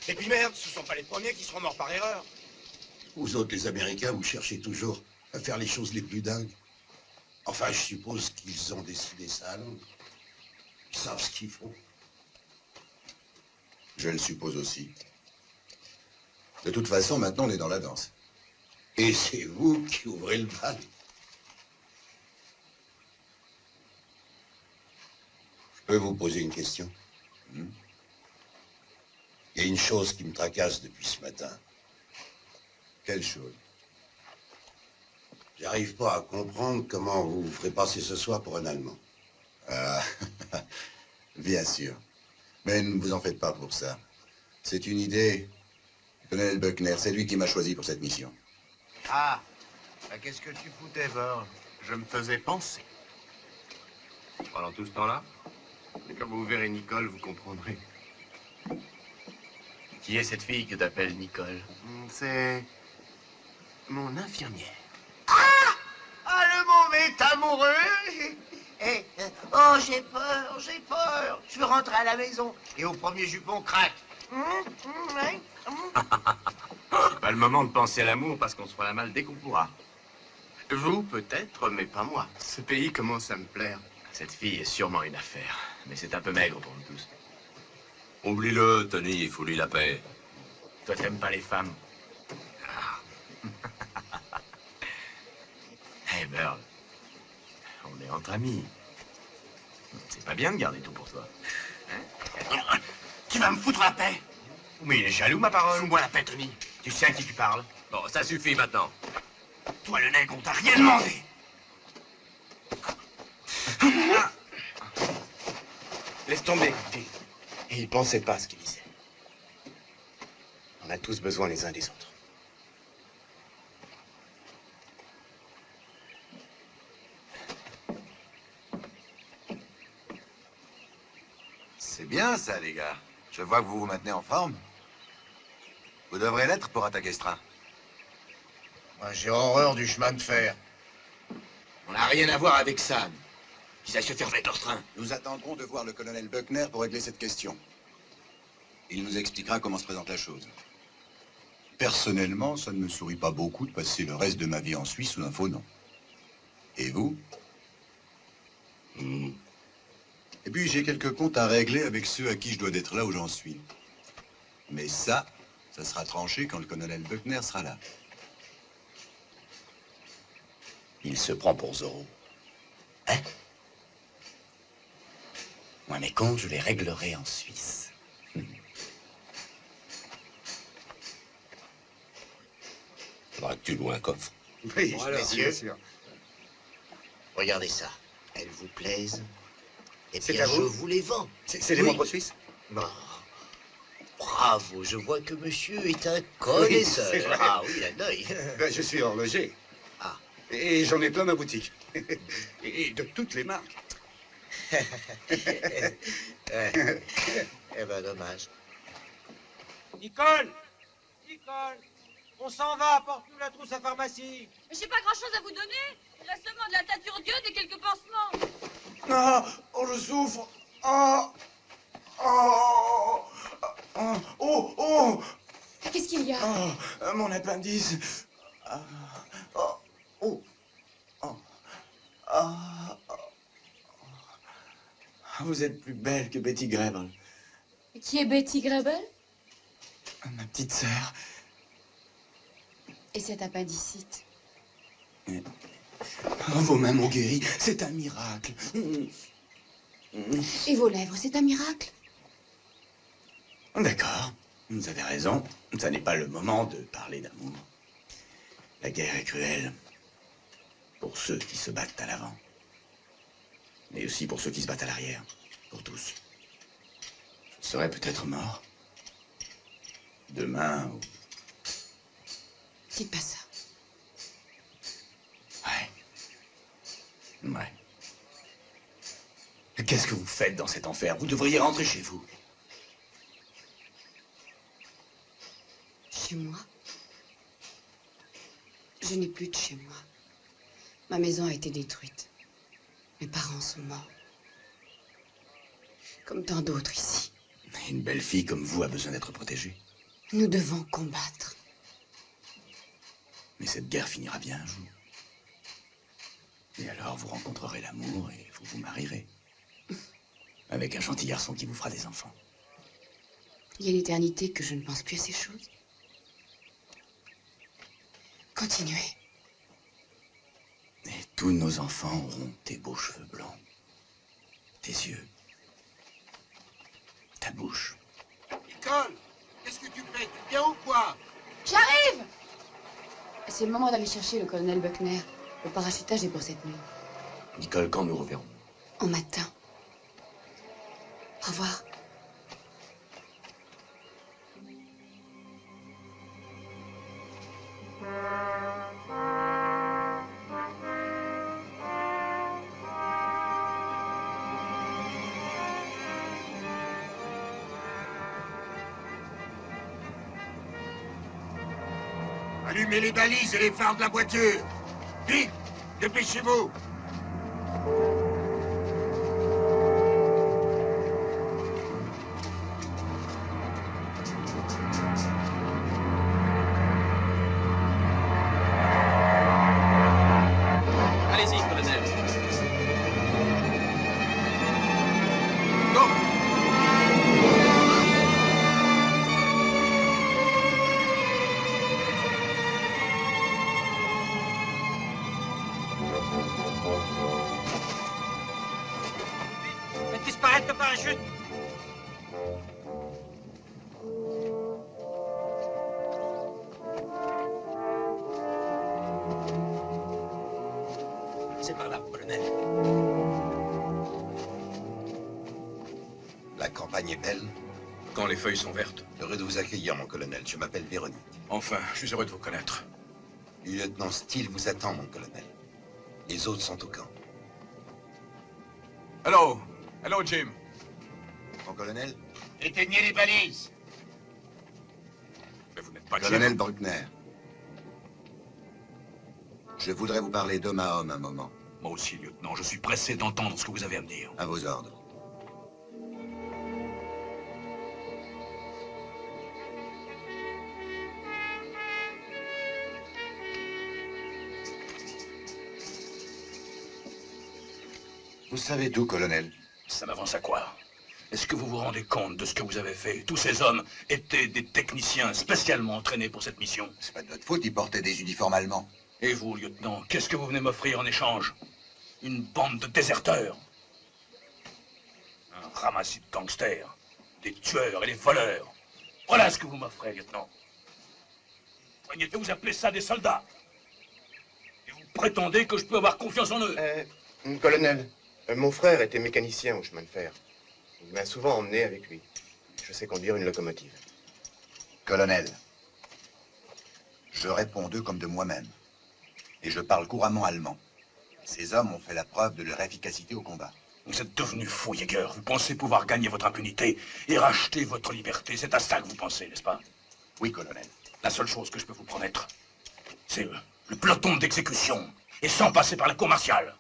S10: Et puis merde, ce sont pas les premiers qui seront morts par erreur.
S7: Vous autres, les Américains, vous cherchez toujours à faire les choses les plus dingues. Enfin, je suppose qu'ils ont décidé ça à Londres. Ils savent ce qu'ils font.
S16: Je le suppose aussi. De toute façon, maintenant, on est dans la danse.
S7: Et c'est vous qui ouvrez le bal. Je peux vous poser une question? Il y a une chose qui me tracasse depuis ce matin.
S16: Quelle chose?
S7: J'arrive pas à comprendre comment vous vous ferez passer ce soir pour un Allemand.
S16: Ah, bien sûr. Mais ne vous en faites pas pour ça. C'est une idée. Le colonel Buckner, c'est lui qui m'a choisi pour cette mission.
S10: Ah, bah, qu'est-ce que tu foutais, Borg? Je me faisais penser.
S14: Pendant tout ce temps-là? Et quand vous verrez Nicole, vous comprendrez.
S10: Qui est cette fille que t'appelles Nicole? C'est mon infirmière.
S18: Ah, le mauvais amoureux! Oh, j'ai peur, j'ai peur. Je veux rentrer à la maison.
S10: Et au premier jupon, craque.
S14: C'est pas le moment de penser à l'amour parce qu'on se fera la malle dès qu'on pourra. Vous, peut-être, mais pas moi. Ce pays commence à me plaire.
S10: Cette fille est sûrement une affaire, mais c'est un peu maigre pour nous tous.
S15: Oublie-le, Tony, il faut lui la paix.
S10: Toi, t'aimes pas les femmes. Hey, Burl, on est entre amis. C'est pas bien de garder tout pour toi. Hein? Tu vas me foutre la paix. Mais il est jaloux, ma parole. Fous-moi la paix, Tony. Tu sais à qui tu parles?
S14: Bon, ça suffit maintenant.
S10: Toi, le nègre, on t'a rien demandé.
S14: Laisse tomber.
S10: Et il pensait pas ce qu'il disait. On a tous besoin les uns des autres.
S16: C'est bien ça, les gars. Je vois que vous vous maintenez en forme. Vous devrez l'être pour attaquer ce train.
S8: Moi, j'ai horreur du chemin de fer.
S10: On n'a rien à voir avec ça. Qu'ils aillent se faire mettre leur train.
S16: Nous attendrons de voir le colonel Buckner pour régler cette question. Il nous expliquera comment se présente la chose. Personnellement, ça ne me sourit pas beaucoup de passer le reste de ma vie en Suisse sous un faux nom. Et vous? Et puis, j'ai quelques comptes à régler avec ceux à qui je dois d'être là où j'en suis. Mais ça sera tranché quand le colonel Buckner sera là.
S10: Il se prend pour Zorro. Hein? Moi, mes comptes, je les réglerai en Suisse.
S15: Faudra que tu loues un coffre.
S8: Oui,
S2: Bon, alors,
S8: messieurs,
S2: bien sûr.
S8: regardez ça. Elles vous plaisent. Et
S10: C'est
S8: bien,
S10: à vous
S8: je vous les vends.
S10: C'est les
S8: Oui.
S10: montres suisses?
S8: Bon. Bravo, je vois que monsieur est un connaisseur.
S10: c'est vrai.
S8: Ah oui, il a l'œil.
S10: Ben, je suis horloger.
S8: Ah.
S10: Et j'en ai plein ma boutique. Et de toutes les marques.
S8: Ouais. Eh ben, dommage.
S5: Nicole! Nicole! On s'en va, apporte-nous la trousse à pharmacie.
S19: Mais j'ai pas grand-chose à vous donner. Il reste seulement de la teinture d'iode et quelques pansements.
S10: Ah, oh, je souffre. Ah, oh, oh, oh, oh,
S17: Qu'est-ce qu'il y a?
S10: oh, mon appendice. Ah, oh, oh, oh, ah, oh. Vous êtes plus belle que Betty Grable,
S17: Qui est Betty Grable?
S10: ma petite sœur.
S17: Et cet appendicite?
S10: Oh, vos mains m'ont guéri, c'est un miracle.
S17: Et vos lèvres, c'est un miracle?
S10: D'accord, vous avez raison. Ça n'est pas le moment de parler d'amour. La guerre est cruelle pour ceux qui se battent à l'avant, mais aussi pour ceux qui se battent à l'arrière, pour tous. Je serai peut-être mort demain ou...
S17: Dites pas ça.
S10: Ouais. Qu'est-ce que vous faites dans cet enfer? Vous devriez rentrer chez vous.
S17: Chez moi? Je n'ai plus de chez moi. Ma maison a été détruite. Mes parents sont morts. Comme tant d'autres ici.
S10: Une belle fille comme vous a besoin d'être protégée.
S17: Nous devons combattre.
S10: Mais cette guerre finira bien un jour. Et alors vous rencontrerez l'amour et vous vous marierez. Avec un gentil garçon qui vous fera des enfants.
S17: Il y a une éternité que je ne pense plus à ces choses. Continuez.
S10: Et tous nos enfants auront tes beaux cheveux blancs. Tes yeux. Ta bouche.
S9: Nicole, qu'est-ce que tu fais? Tu viens ou quoi?
S17: J'arrive! C'est le moment d'aller chercher le colonel Buckner. Le parachutage est pour cette nuit.
S10: Nicole, quand nous reverrons?
S17: Au matin. Au revoir.
S9: Allumez les balises et les phares de la voiture. Vite, dépêchez-vous.
S3: Allez-y, colonel.
S5: Faites disparaître le parachute.
S10: C'est par là, colonel.
S16: La campagne est belle.
S6: Quand les feuilles sont vertes.
S16: Heureux de vous accueillir, mon colonel. Je m'appelle Véronique.
S6: Enfin, je suis heureux de vous connaître.
S16: Le lieutenant Steele vous attend, mon colonel. Les autres sont au camp.
S6: Hello. Hello, Jim.
S16: Mon colonel?
S9: Éteignez les balises.
S6: Mais vous n'êtes
S16: Colonel Bruckner, je voudrais vous parler d'homme à homme un moment.
S6: Moi aussi, lieutenant. Je suis pressé d'entendre ce que vous avez à me dire.
S16: À vos ordres. Vous savez tout, colonel.
S6: Ça m'avance à quoi? Est-ce que vous vous rendez compte de ce que vous avez fait? Tous ces hommes étaient des techniciens spécialement entraînés pour cette mission.
S16: C'est pas de notre faute, ils portaient des uniformes allemands.
S6: Et vous, lieutenant, qu'est-ce que vous venez m'offrir en échange? Une bande de déserteurs? Un ramassis de gangsters? Des tueurs et des voleurs? Voilà ce que vous m'offrez, lieutenant. Voyez, vous appelez ça des soldats? Et vous prétendez que je peux avoir confiance en eux?
S8: Colonel, mon frère était mécanicien au chemin de fer. Il m'a souvent emmené avec lui. Je sais conduire une locomotive.
S16: Colonel, je réponds d'eux comme de moi-même. Et je parle couramment allemand. Ces hommes ont fait la preuve de leur efficacité au combat.
S6: Vous êtes devenu fou, Jäger. Vous pensez pouvoir gagner votre impunité et racheter votre liberté. C'est à ça que vous pensez, n'est-ce pas?
S16: Oui, colonel.
S6: La seule chose que je peux vous promettre, c'est le peloton d'exécution, et sans passer par la cour martiale.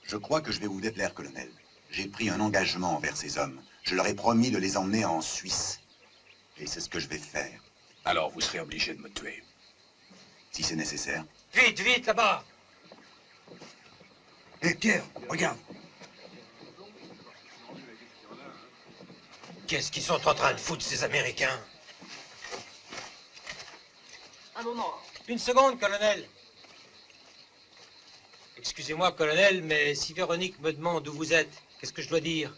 S16: Je crois que je vais vous déplaire, colonel. J'ai pris un engagement envers ces hommes. Je leur ai promis de les emmener en Suisse. Et c'est ce que je vais faire.
S6: Alors vous serez obligé de me tuer.
S16: Si c'est nécessaire.
S1: Vite, vite, là-bas!
S6: Hé, Pierre, regarde.
S1: Qu'est-ce qu'ils sont en train de foutre, ces Américains?
S5: Un moment.
S1: Une seconde, colonel. Excusez-moi, colonel, mais si Véronique me demande où vous êtes, qu'est-ce que je dois dire?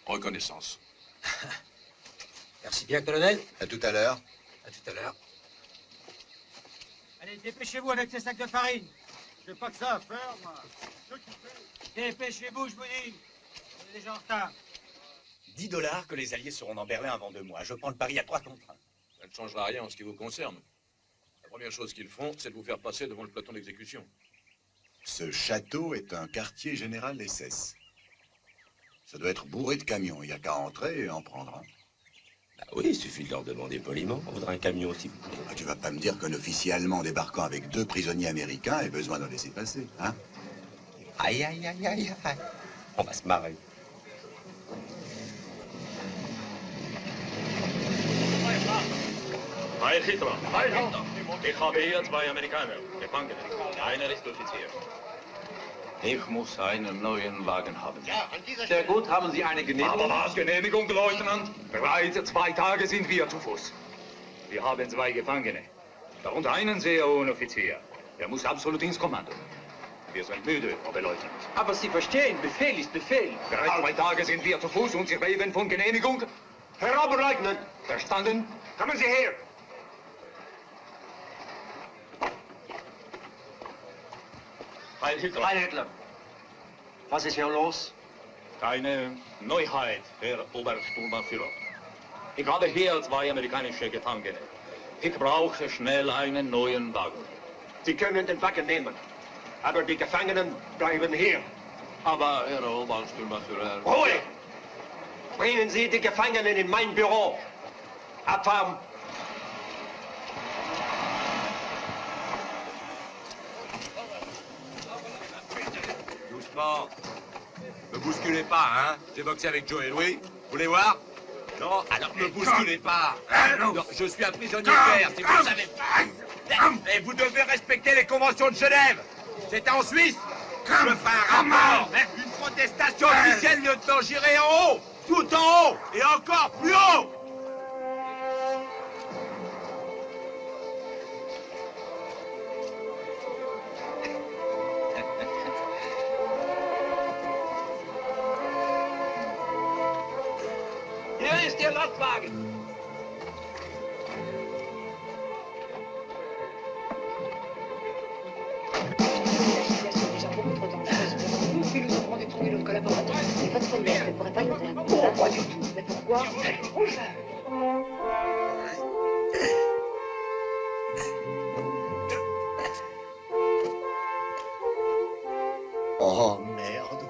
S6: Reconnaissance.
S1: Merci bien, colonel.
S16: À tout à l'heure.
S1: À tout à l'heure. Allez, dépêchez-vous avec ces sacs de farine.
S9: J'ai pas que ça à faire, moi.
S1: Dépêchez-vous, je vous dis. On est déjà en retard.
S10: 10 $ que les Alliés seront dans Berlin avant 2 mois. Je prends le pari à 3 contre 1.
S14: Ça ne changera rien en ce qui vous concerne. La première chose qu'ils font, c'est de vous faire passer devant le peloton d'exécution.
S16: Ce château est un quartier général SS. Ça doit être bourré de camions. Il n'y a qu'à entrer et en prendre un.
S15: Bah oui, il suffit de leur demander poliment. On voudrait un camion aussi.
S16: Ah, tu vas pas me dire qu'un officier allemand débarquant avec 2 prisonniers américains ait besoin d'en laisser passer, hein?
S15: Aïe, aïe, aïe, aïe, aïe. On va se marrer.
S20: Heil Hitler! Heil Hitler! Ich habe hier 2 Amerikaner, Gefangene. Einer ist Offizier. Ich muss einen neuen Wagen haben.
S5: Ja, an dieser
S20: Sehr gut, haben Sie eine Genehmigung? Aber was, Genehmigung, Leutnant? Bereits 2 Tage sind wir zu Fuß. Wir haben 2 Gefangene. Darunter einen sehr hohen Offizier. Er muss absolut ins Kommando. Wir sind müde, Oberleutnant.
S5: Aber Sie verstehen, Befehl ist Befehl.
S20: Bereits 2 Tage sind wir zu Fuß und Sie reden von Genehmigung? Herr Oberleutnant! Verstanden? Kommen Sie her! Heil Hitler!
S5: Heil Hitler! Was ist hier los?
S20: Keine Neuheit, Herr Obersturmbannführer. Ich habe hier 2 amerikanische Gefangene. Ich brauche schnell einen neuen Wagen.
S5: Sie können den Wagen nehmen, aber die Gefangenen bleiben hier.
S20: Aber, Herr Obersturmbannführer...
S5: Ruhe! Bringen Sie die Gefangenen in mein Büro. Abfahren!
S10: Doucement. Ne bousculez pas, hein. J'ai boxé avec Joe et Louis. Vous voulez voir? Non, alors ne bousculez pas. Non, je suis un prisonnier de guerre, si vous le savez pas. Et vous devez respecter les conventions de Genève. C'est en Suisse. Je ferai un rapport. Une protestation officielle, lieutenant. J'irai en haut. Tout en haut. Et encore plus haut.
S5: Hier ist Ihr Lastwagen.
S21: Déjà beaucoup trop dangereuse pour nous, puis nous avons retrouvé l'autre collaborateur. C'est votre mère, elle ne pourrait pas nous aider. Non, pas du tout. Mais pourquoi?
S16: Oh, merde.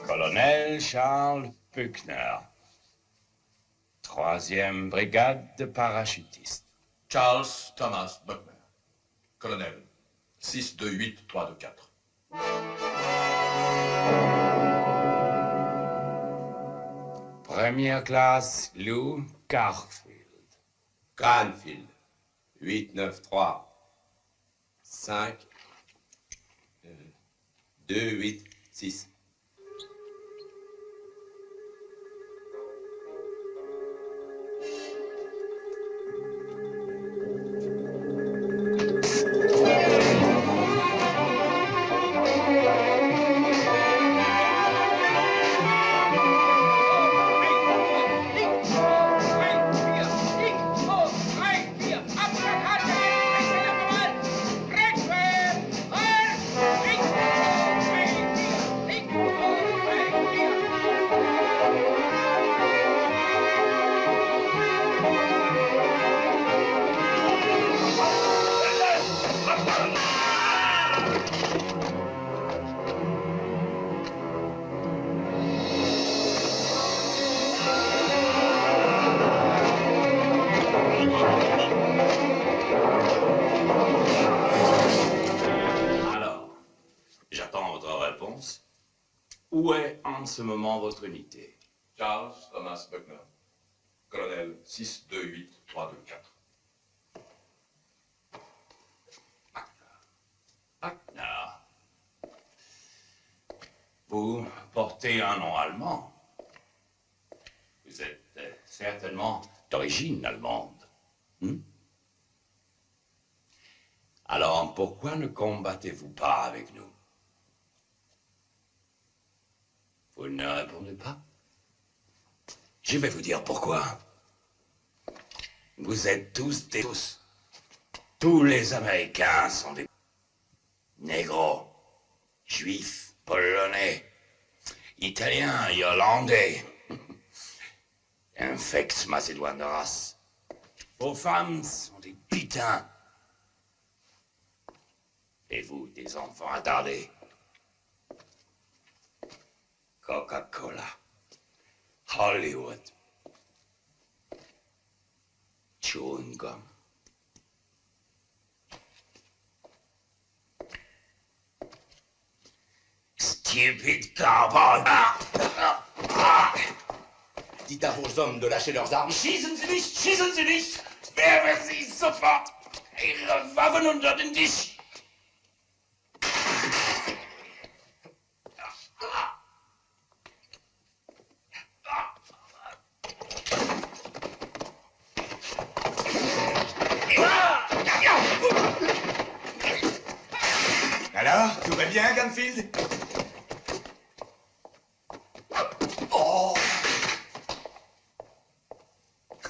S15: Colonel Charles Buckner, 3e brigade de parachutistes.
S12: Charles Thomas Buckner, colonel, 628-324.
S15: Première classe, Lou Garfield.
S14: Cranfield, 893. 5, 2, 8, 6.
S15: Où est en ce moment votre unité?
S12: Charles Thomas Buckner, colonel 628-324.
S15: Buckner. Vous portez un nom allemand. Vous êtes certainement d'origine allemande. Alors, pourquoi ne combattez-vous pas avec nous? Vous ne répondez pas? Je vais vous dire pourquoi. Vous êtes tous des... Tous les Américains sont des... Négros, Juifs, Polonais, Italiens, Hollandais. Infects macédoines de race. Vos femmes sont des putains. Et vous, des enfants attardés. Coca-Cola, Hollywood, chewing gum. Stupid cowboy.
S11: Dites à vos hommes de lâcher leurs armes.
S15: Schießen Sie nicht, schießen Sie nicht. Werfen Sie sofort Ihre Waffen unter den Tisch.
S4: Alors, tout va bien, Gunfield?
S16: Oh!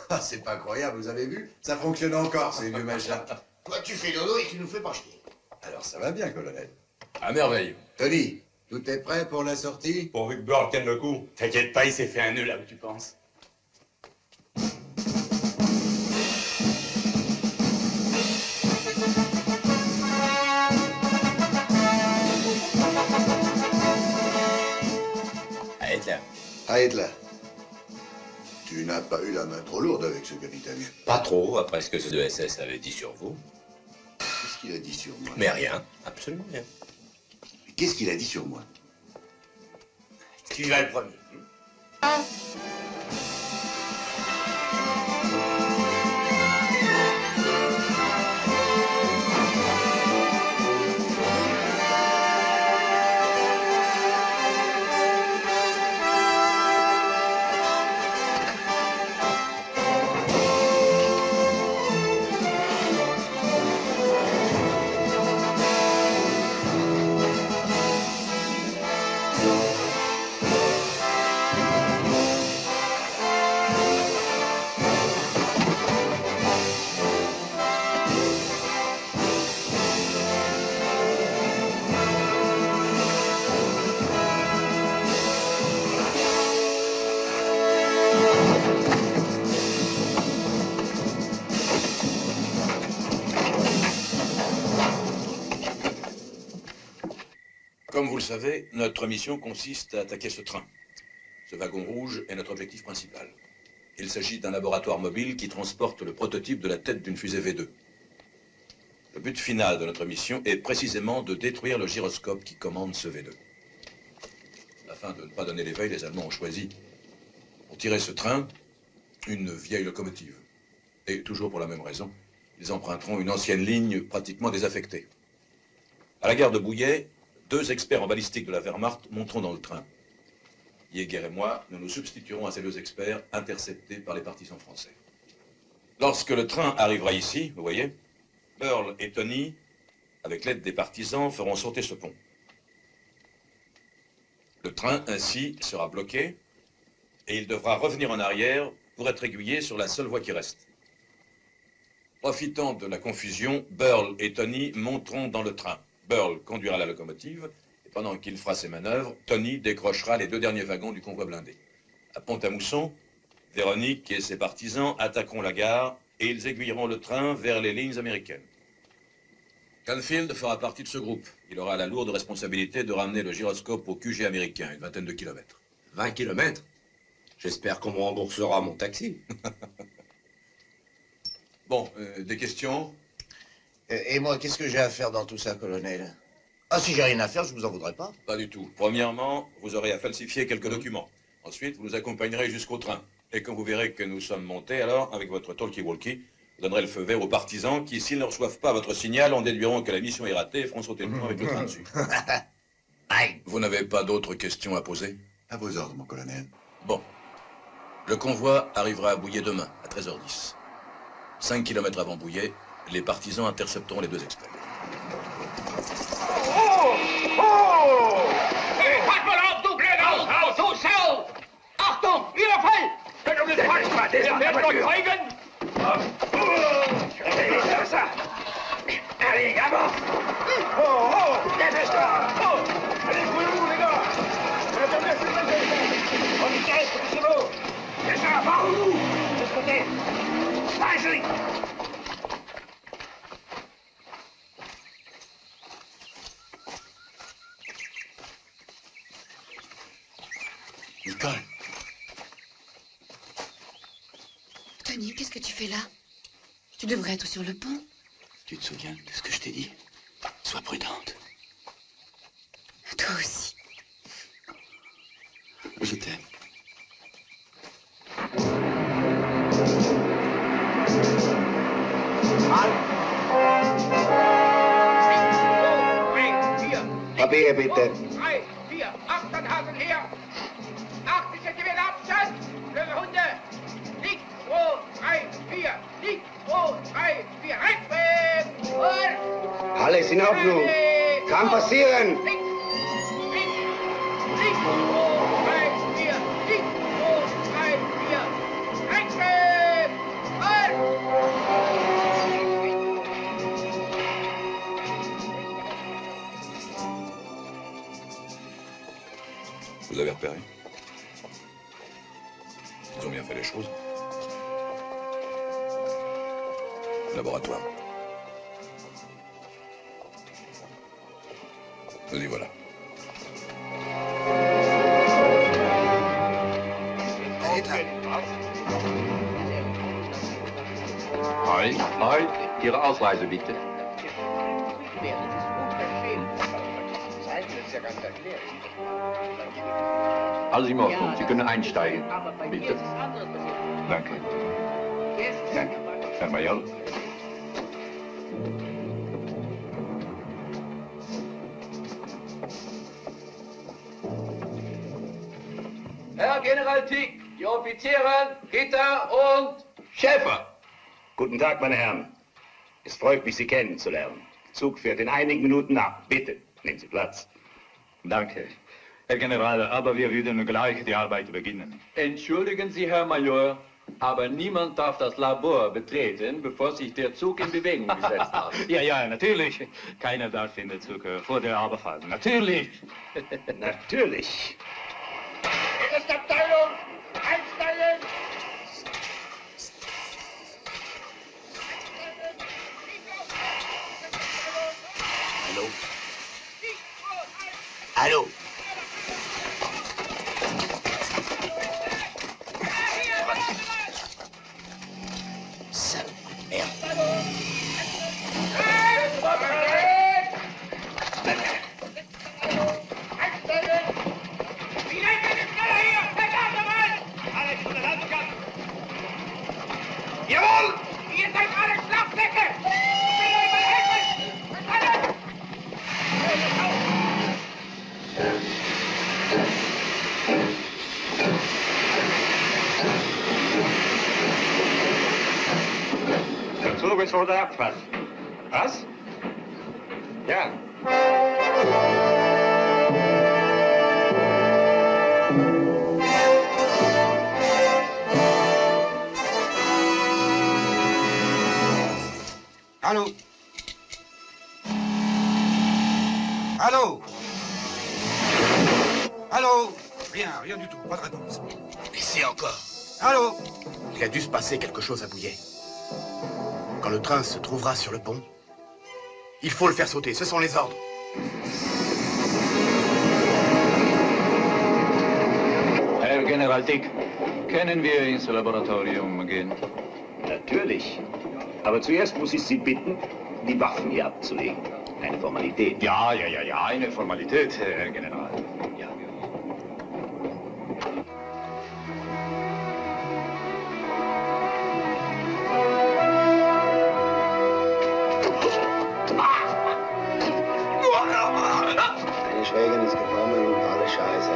S16: Ah, c'est pas croyable, vous avez vu? Ça fonctionne encore, ces vieux machins.
S18: Toi, tu fais dodo et tu nous fais pas chier.
S16: Alors, ça va bien, colonel.
S12: À merveille.
S16: Tony, tout est prêt pour la sortie?
S12: Pourvu que Burl tienne le coup.
S15: T'inquiète pas, il s'est fait un nœud là où tu penses.
S16: Hitler. Tu n'as pas eu la main trop lourde avec ce capitaine.
S11: Pas trop, après ce que ce SS avait dit sur vous.
S16: Qu'est-ce qu'il a dit sur moi?
S11: Mais rien, absolument rien.
S16: Qu'est-ce qu'il a dit sur moi?
S11: Tu vas le premier.
S12: Comme vous le savez, notre mission consiste à attaquer ce train. Ce wagon rouge est notre objectif principal. Il s'agit d'un laboratoire mobile qui transporte le prototype de la tête d'une fusée V2. Le but final de notre mission est précisément de détruire le gyroscope qui commande ce V2. Afin de ne pas donner l'éveil, les Allemands ont choisi, pour tirer ce train, une vieille locomotive. Et toujours pour la même raison, ils emprunteront une ancienne ligne pratiquement désaffectée. À la gare de Bouillet, 2 experts en balistique de la Wehrmacht monteront dans le train. Jäger et moi, nous nous substituerons à ces 2 experts interceptés par les partisans français. Lorsque le train arrivera ici, vous voyez, Burl et Tony, avec l'aide des partisans, feront sauter ce pont. Le train, ainsi, sera bloqué et il devra revenir en arrière pour être aiguillé sur la seule voie qui reste. Profitant de la confusion, Burl et Tony monteront dans le train. Burl conduira la locomotive, et pendant qu'il fera ses manœuvres, Tony décrochera les 2 derniers wagons du convoi blindé. À Pont-à-Mousson, Véronique et ses partisans attaqueront la gare et ils aiguilleront le train vers les lignes américaines. Canfield fera partie de ce groupe. Il aura la lourde responsabilité de ramener le gyroscope au QG américain, une 20aine de kilomètres.
S11: 20 kilomètres? J'espère qu'on me remboursera mon taxi.
S12: Bon, des questions?
S18: Et moi, qu'est-ce que j'ai à faire dans tout ça, colonel? Ah, si j'ai rien à faire, je vous en voudrais pas.
S12: Pas du tout. Premièrement, vous aurez à falsifier quelques documents. Ensuite, vous nous accompagnerez jusqu'au train. Et quand vous verrez que nous sommes montés, alors, avec votre talkie-walkie, vous donnerez le feu vert aux partisans qui, s'ils ne reçoivent pas votre signal, en déduiront que la mission est ratée et feront sauter le train avec le train dessus. Vous n'avez pas d'autres questions à poser?
S16: À vos ordres, mon colonel.
S12: Bon. Le convoi arrivera à Bouillet demain, à 13h10. 5 km avant Bouillet, les partisans intercepteront les 2 experts.
S15: Oh! Oh! Hey, Packball, double dans Haus, so schnell! Achtung, Überfall! Wenn du den Falsch machst, der wird noch zeigen! C'est ça! Allez, avance! Oh, oh! Dépêche-toi! Oh! Allez, couillons, les gars! On y caisse, c'est beau! C'est ça, par où? De ce côté! Vas-y!
S16: Nicole.
S17: Tony, qu'est-ce que tu fais là? Tu devrais être sur le pont.
S11: Tu te souviens de ce que je t'ai dit? Sois prudente.
S17: Toi aussi.
S11: Je t'aime.
S18: Papier, bitte.
S5: 3, 4, Abstand halten her! 80 cm Abstand! Löwe Hunde! Links, 2, 3, 4! Links, 2, 3, 4! Rechts! Und...
S18: Alles in Ordnung. Kann passieren.
S5: Links! Links! Links, 2, 3, 4! Links, 2, 3, 4! Rechts!
S12: Vous avez repéré? Ils ont bien fait les choses. Laboratoire. Nous y voilà.
S18: Allez,
S20: Halt, halt. Ihre Ausreise bitte. Alles in Ordnung. Sie können einsteigen. Bitte. Danke. Danke. Herr Major.
S13: Herr General Tick, die Offiziere, Gitter und
S20: Schäfer.
S13: Guten Tag, meine Herren. Es freut mich, Sie kennenzulernen. Der Zug fährt in einigen Minuten ab. Bitte, nehmen Sie Platz.
S20: Danke. Herr General, aber wir würden gleich die Arbeit beginnen.
S22: Entschuldigen Sie, Herr Major, aber niemand darf das Labor betreten, bevor sich der Zug in Bewegung gesetzt hat.
S20: Ja, natürlich. Keiner darf in den Zug vor der Arbeit fahren. Natürlich.
S13: Natürlich.
S15: Erste Abteilung, einsteigen!
S4: Hallo? Hallo? Sale merde.
S15: Jawohl! Ihr seid alle Schlafsäcke! Ich will euch mal helfen! Verstanden?
S13: Der Zug ist vor der Abfahrt. Was? Ja.
S2: Allô? Allô? Allô? Rien du tout, pas de réponse.
S10: Ici encore.
S2: Allô?
S10: Il a dû se passer quelque chose à Bouillet. Quand le train se trouvera sur le pont, il faut le faire sauter, ce sont les ordres.
S20: Herr General Dick, können wir ins Laboratorium gehen?
S13: Natürlich. Aber zuerst muss ich Sie bitten, die Waffen hier abzulegen. Eine Formalität.
S20: Ja, eine Formalität, Herr General. Ja.
S23: Meine Schwägerin ist gekommen und alles scheiße.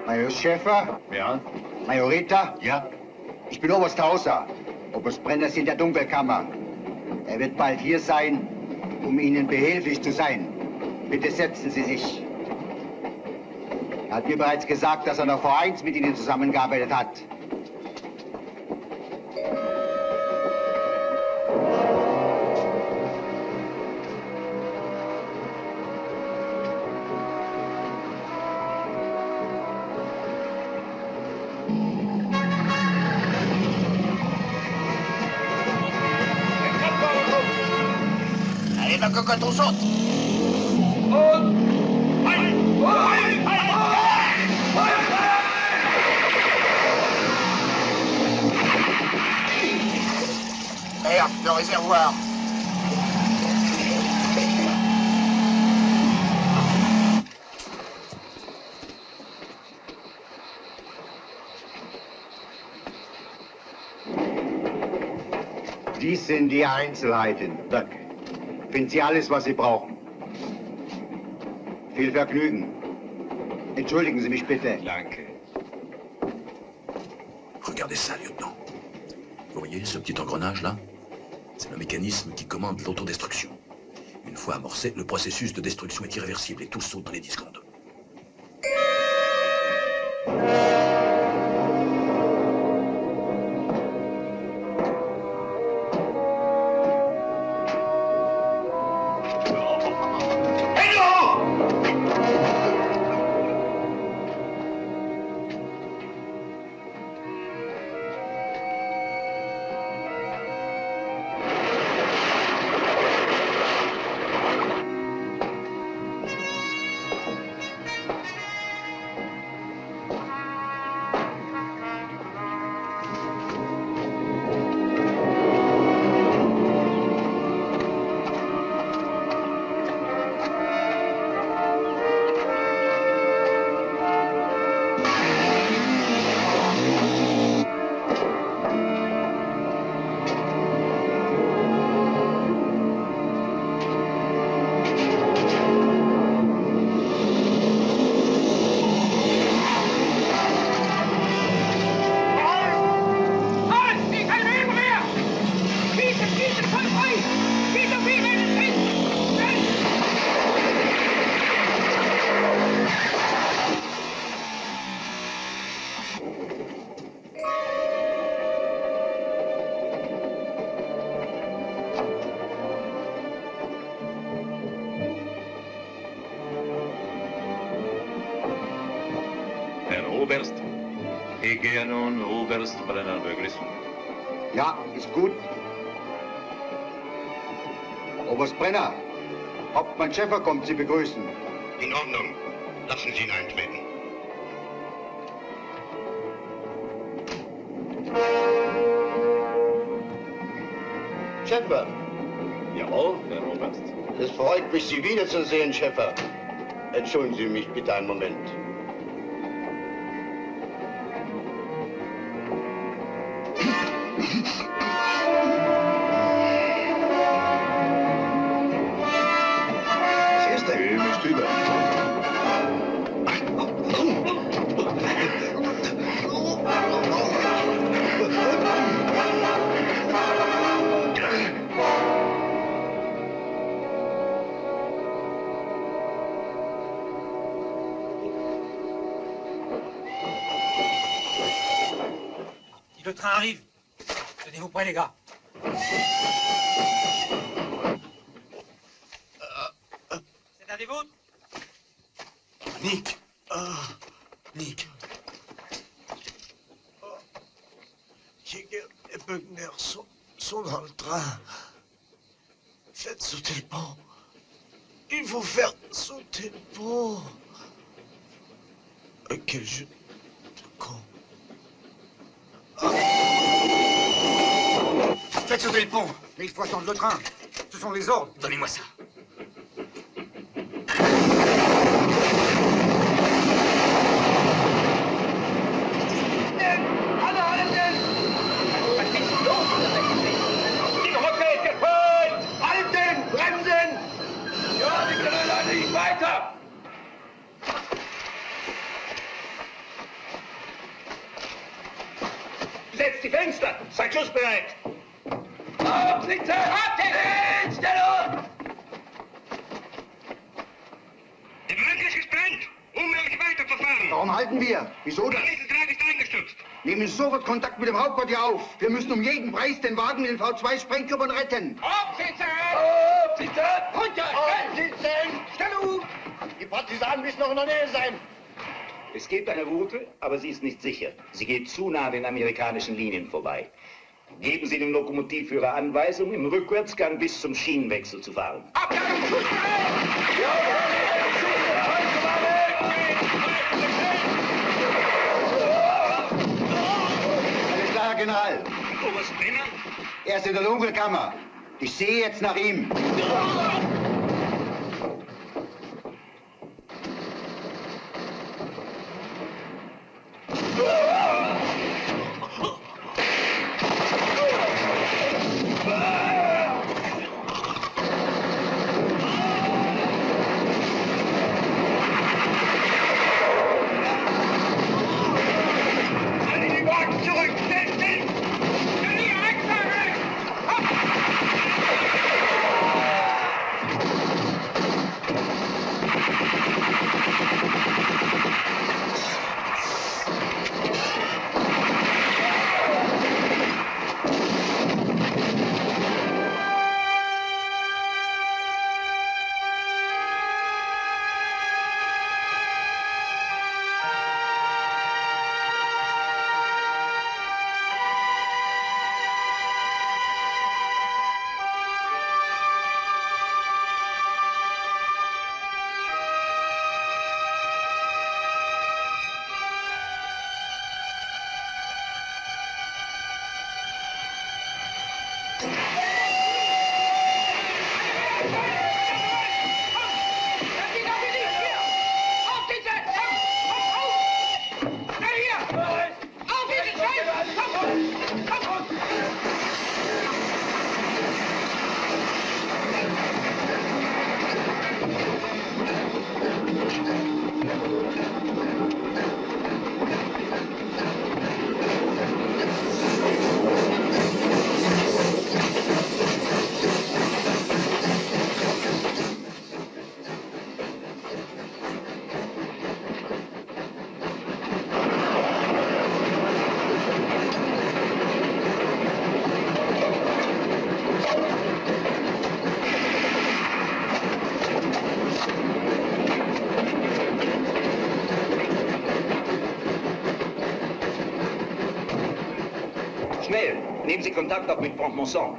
S24: Major Schäfer?
S20: Ja?
S24: Majorita?
S20: Ja?
S24: Ich bin Oberst Hauser. Oberst Brenner ist in der Dunkelkammer. Er wird bald hier sein, um Ihnen behilflich zu sein. Bitte setzen Sie sich. Er hat mir bereits gesagt, dass er noch vor eins mit Ihnen zusammengearbeitet hat.
S4: Allez, ma cocotte, on saute!
S10: Merde, le réservoir.
S24: Dies sind die Einzelheiten. Danke. Finden Sie alles, was Sie brauchen. Viel Vergnügen. Entschuldigen Sie mich bitte.
S20: Danke.
S12: Regardez ça, lieutenant. Vous voyez ce petit engrenage là? C'est le mécanisme qui commande l'autodestruction. Une fois amorcé, le processus de destruction est irréversible et tout saute dans les 10 secondes.
S20: Oberst, ich gehe nun Oberst Brenner begrüßen.
S24: Ja, ist gut. Oberst Brenner, Hauptmann Schäfer kommt Sie begrüßen.
S23: In Ordnung. Lassen Sie ihn eintreten. Schäfer.
S20: Jawohl, Herr Oberst.
S23: Es freut mich, Sie wiederzusehen, Schäfer. Entschuldigen Sie mich bitte einen Moment.
S24: Was ist denn?
S23: Geh mich drüber.
S1: Le train arrive. Tenez-vous prêts, les gars. C'est un des vôtres?
S10: Nick. Nick. Jäger et Böckner sont dans le train. Faites sauter le pont. Il faut faire sauter le pont. Quel jeu de con.
S24: Faites sauter le pont. Mais il faut attendre le train. Ce sont les ordres.
S1: Donnez-moi ça.
S15: Die Brücke gefüllt! Halten! Bremsen! Ja, die können leider nicht weiter! Setzt die Fenster! Seid schussbereit! Aufsitze! Abdecken! Stellung!
S23: Die Brücke ist gesprengt! Unmöglich weiterverfahren!
S24: Warum halten wir? Wieso das?
S23: Der Riesentrag ist eingestürzt!
S24: Nehmen Sie sofort Kontakt mit dem Hauptquartier auf. Wir müssen um jeden Preis den Wagen mit den V2-Sprengkörpern retten.
S15: Aufsitze! Aufsitze! Runter!
S24: Aufsitzen! Stellung! Die Partisanen müssen noch in der Nähe sein.
S13: Es gibt eine Route, aber sie ist nicht sicher. Sie geht zu nah an den amerikanischen Linien vorbei. Geben Sie dem Lokomotivführer Anweisung, im Rückwärtsgang bis zum Schienenwechsel zu fahren.
S24: Alles klar, Herr General.
S23: Oberst Brenner?
S24: Er ist in der Dunkelkammer. Ich sehe jetzt nach ihm.
S15: Die Wagen zurück! Schnell, schnell! Schnell, wegfahren!
S13: Nehmen Sie Kontakt auf mit Pont-Mousson.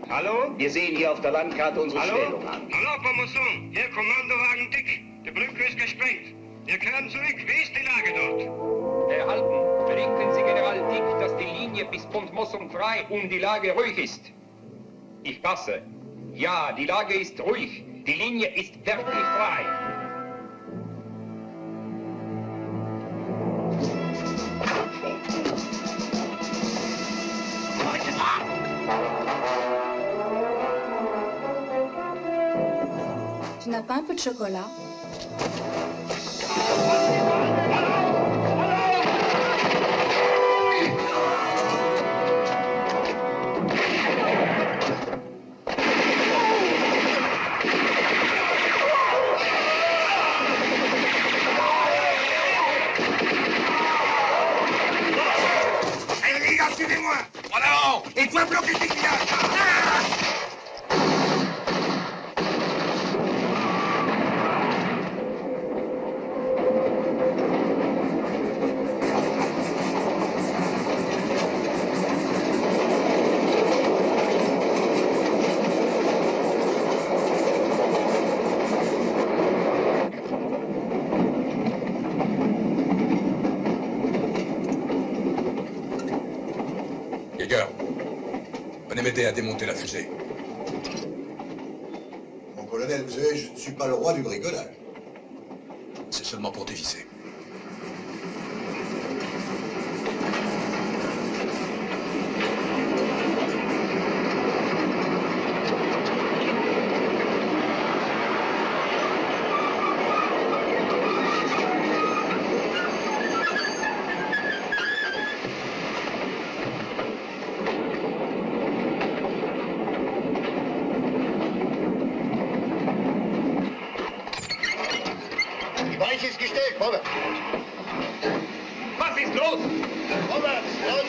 S13: Hallo? Wir sehen hier auf der Landkarte unsere Stellung an.
S3: Hallo, Pont-Mousson. Hier Kommandowagen Dick. Die Brücke ist gesprengt. Wir kehren zurück. Wie ist die Lage dort?
S7: Erhalten. Berichten Sie General Dick, dass die Linie bis Pont-Mousson frei und die Lage ruhig ist. Ich passe. Ja, die Lage ist ruhig. Die Linie ist wirklich frei.
S8: Tu n'as pas un peu de chocolat?
S3: Allez, les gars, suivez-moi. En avant. Et toi, bloquez tes villages.
S12: Yeager, venez m'aider à démonter la fusée.
S16: Mon colonel, vous savez, je ne suis pas le roi du bricolage.
S12: C'est seulement pour dévisser.
S3: Die Weiche ist gestellt, vorwärts.
S7: Was ist los?
S3: Vorwärts, los.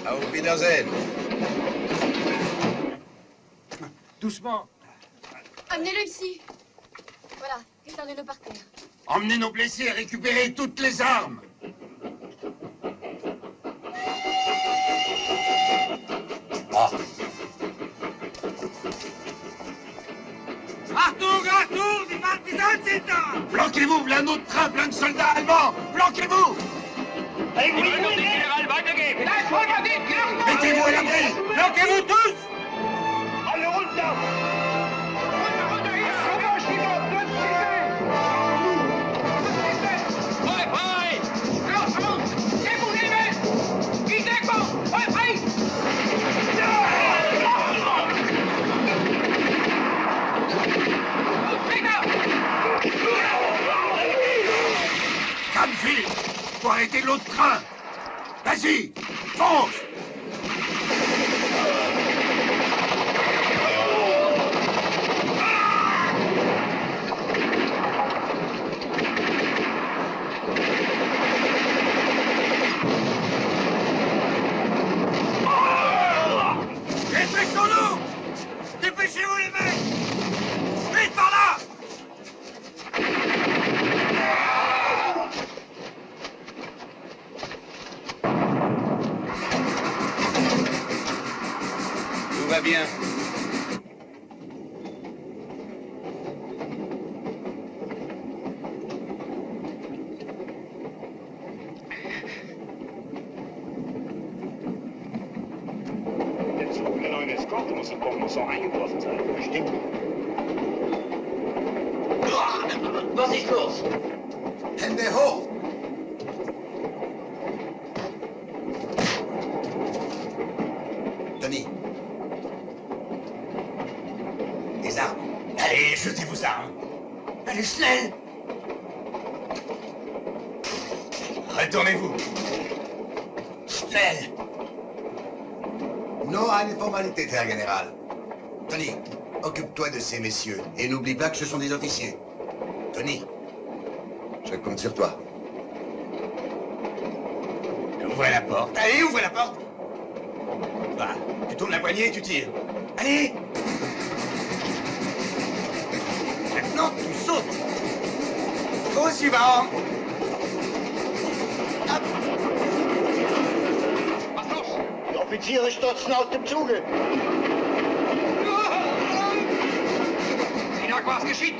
S2: Auf Wiedersehen.
S9: Doucement.
S17: Amenez-le ici. Voilà, étendez-le par terre.
S9: Emmenez nos blessés et récupérez toutes les armes.
S3: Achtung, Achtung, die Partisans sind da.
S9: Planquez-vous, voilà un autre train plein de soldats allemands. Planquez-vous. Mettez-vous à l'abri.
S3: Bloquez-vous tous. Alle runter.
S9: Canfield, faut arrêter l'autre train. Vas-y, fonce.
S3: Dépêchons-nous. Dépêchez-vous, les mecs. Vite par là.
S2: Tout va bien.
S13: Der Zug in der neuen Eskorte muss in Pont-Mousson eingetroffen sein. Bestimmt.
S3: Was ist los?
S16: Hände hoch! Tony. Les armes.
S4: Allez, jetez vos armes. Allez, schnell. Retournez-vous.
S16: Schnell! Non à une formalité, Herr Général. Tony, occupe-toi de ces messieurs et n'oublie pas que ce sont des officiers. Tony, je compte sur toi.
S4: Ouvrez la porte. Allez, ouvrez la porte. Va, tu tournes la poignée et tu tires. Allez. Maintenant, tu sautes. Au suivant.
S23: Die Offiziere stürzen aus dem Zuge.
S15: Sieh nach, was geschieht.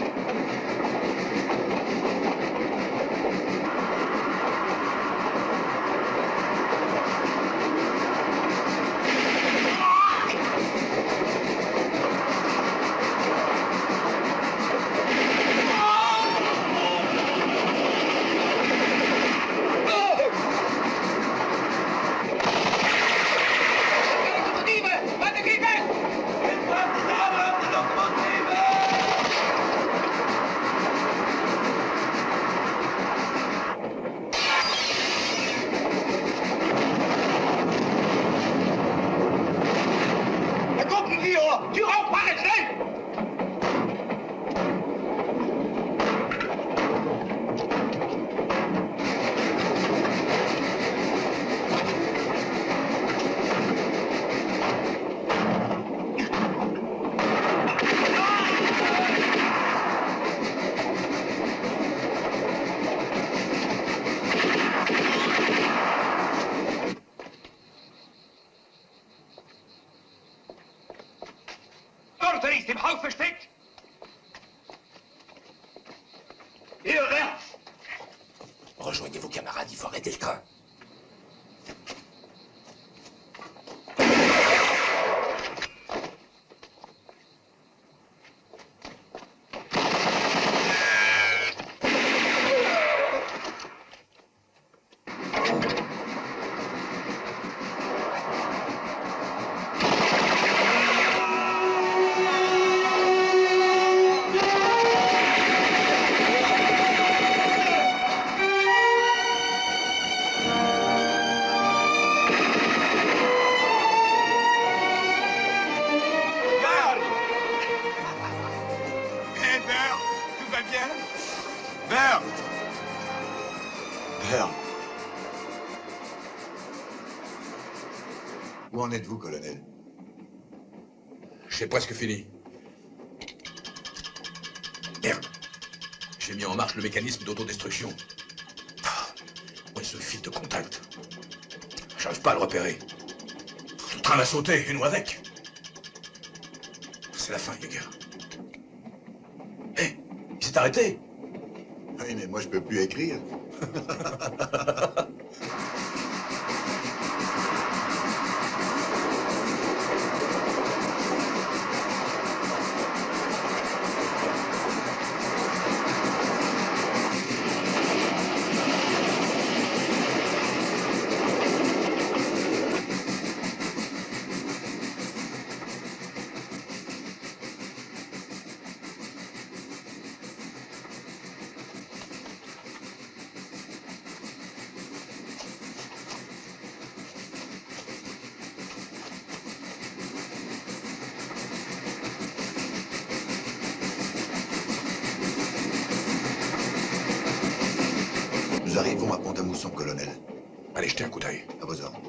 S15: Ist im Haus versteckt! Hier, rechts!
S11: Rejoignez vos camarades, il faut arrêter le train.
S16: Où en êtes-vous, colonel?
S12: J'ai presque fini. Merde. J'ai mis en marche le mécanisme d'autodestruction. Où est ce fil de contact? J'arrive pas à le repérer. Le train va sauter, et nous avec. C'est la fin, les gars. Hé, il s'est arrêté.
S16: Oui, mais moi, je peux plus écrire. Nous arrivons à Pont-à-Mousson, colonel.
S12: Allez, jetez un coup d'œil.
S16: À vos ordres.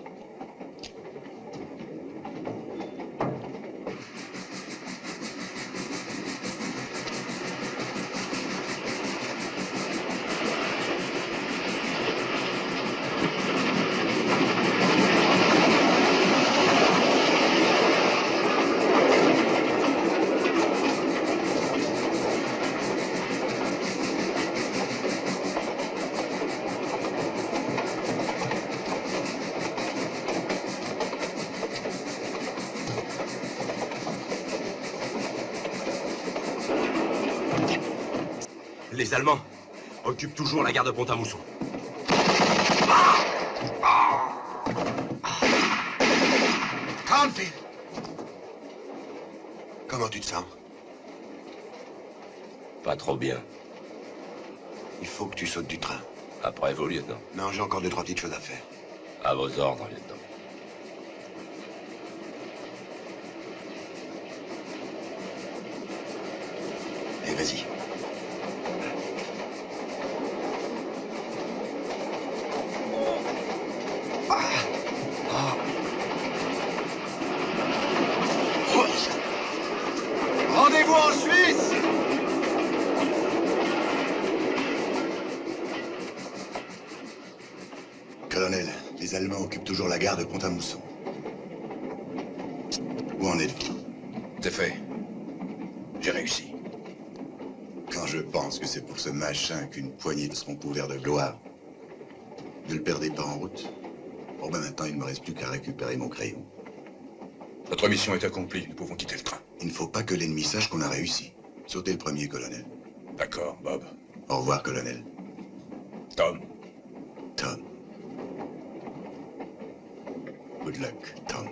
S10: Les Allemands occupent toujours la gare de Pont-à-Mousson.
S16: Cranfield! Comment tu te sens?
S11: Pas trop bien.
S16: Il faut que tu sautes du train.
S11: Après vous, lieutenant.
S16: Non, j'ai encore 2-3 petites choses à faire.
S11: À vos ordres, lieutenant.
S16: Et vas-y.
S23: Ah!
S9: Rendez-vous en Suisse!
S16: Colonel, les Allemands occupent toujours la gare de Pont-à-Mousson. Où en êtes-vous?
S12: C'est fait. J'ai réussi.
S16: Quand je pense que c'est pour ce machin qu'une poignée seront couverts de gloire, ne le perdez pas en route. Bon, ben maintenant, il ne me reste plus qu'à récupérer mon crayon.
S12: Notre mission est accomplie. Nous pouvons quitter le train.
S16: Il ne faut pas que l'ennemi sache qu'on a réussi. Sautez le premier, colonel.
S12: D'accord, Bob.
S16: Au revoir, colonel.
S12: Tom.
S16: Tom. Good luck, Tom.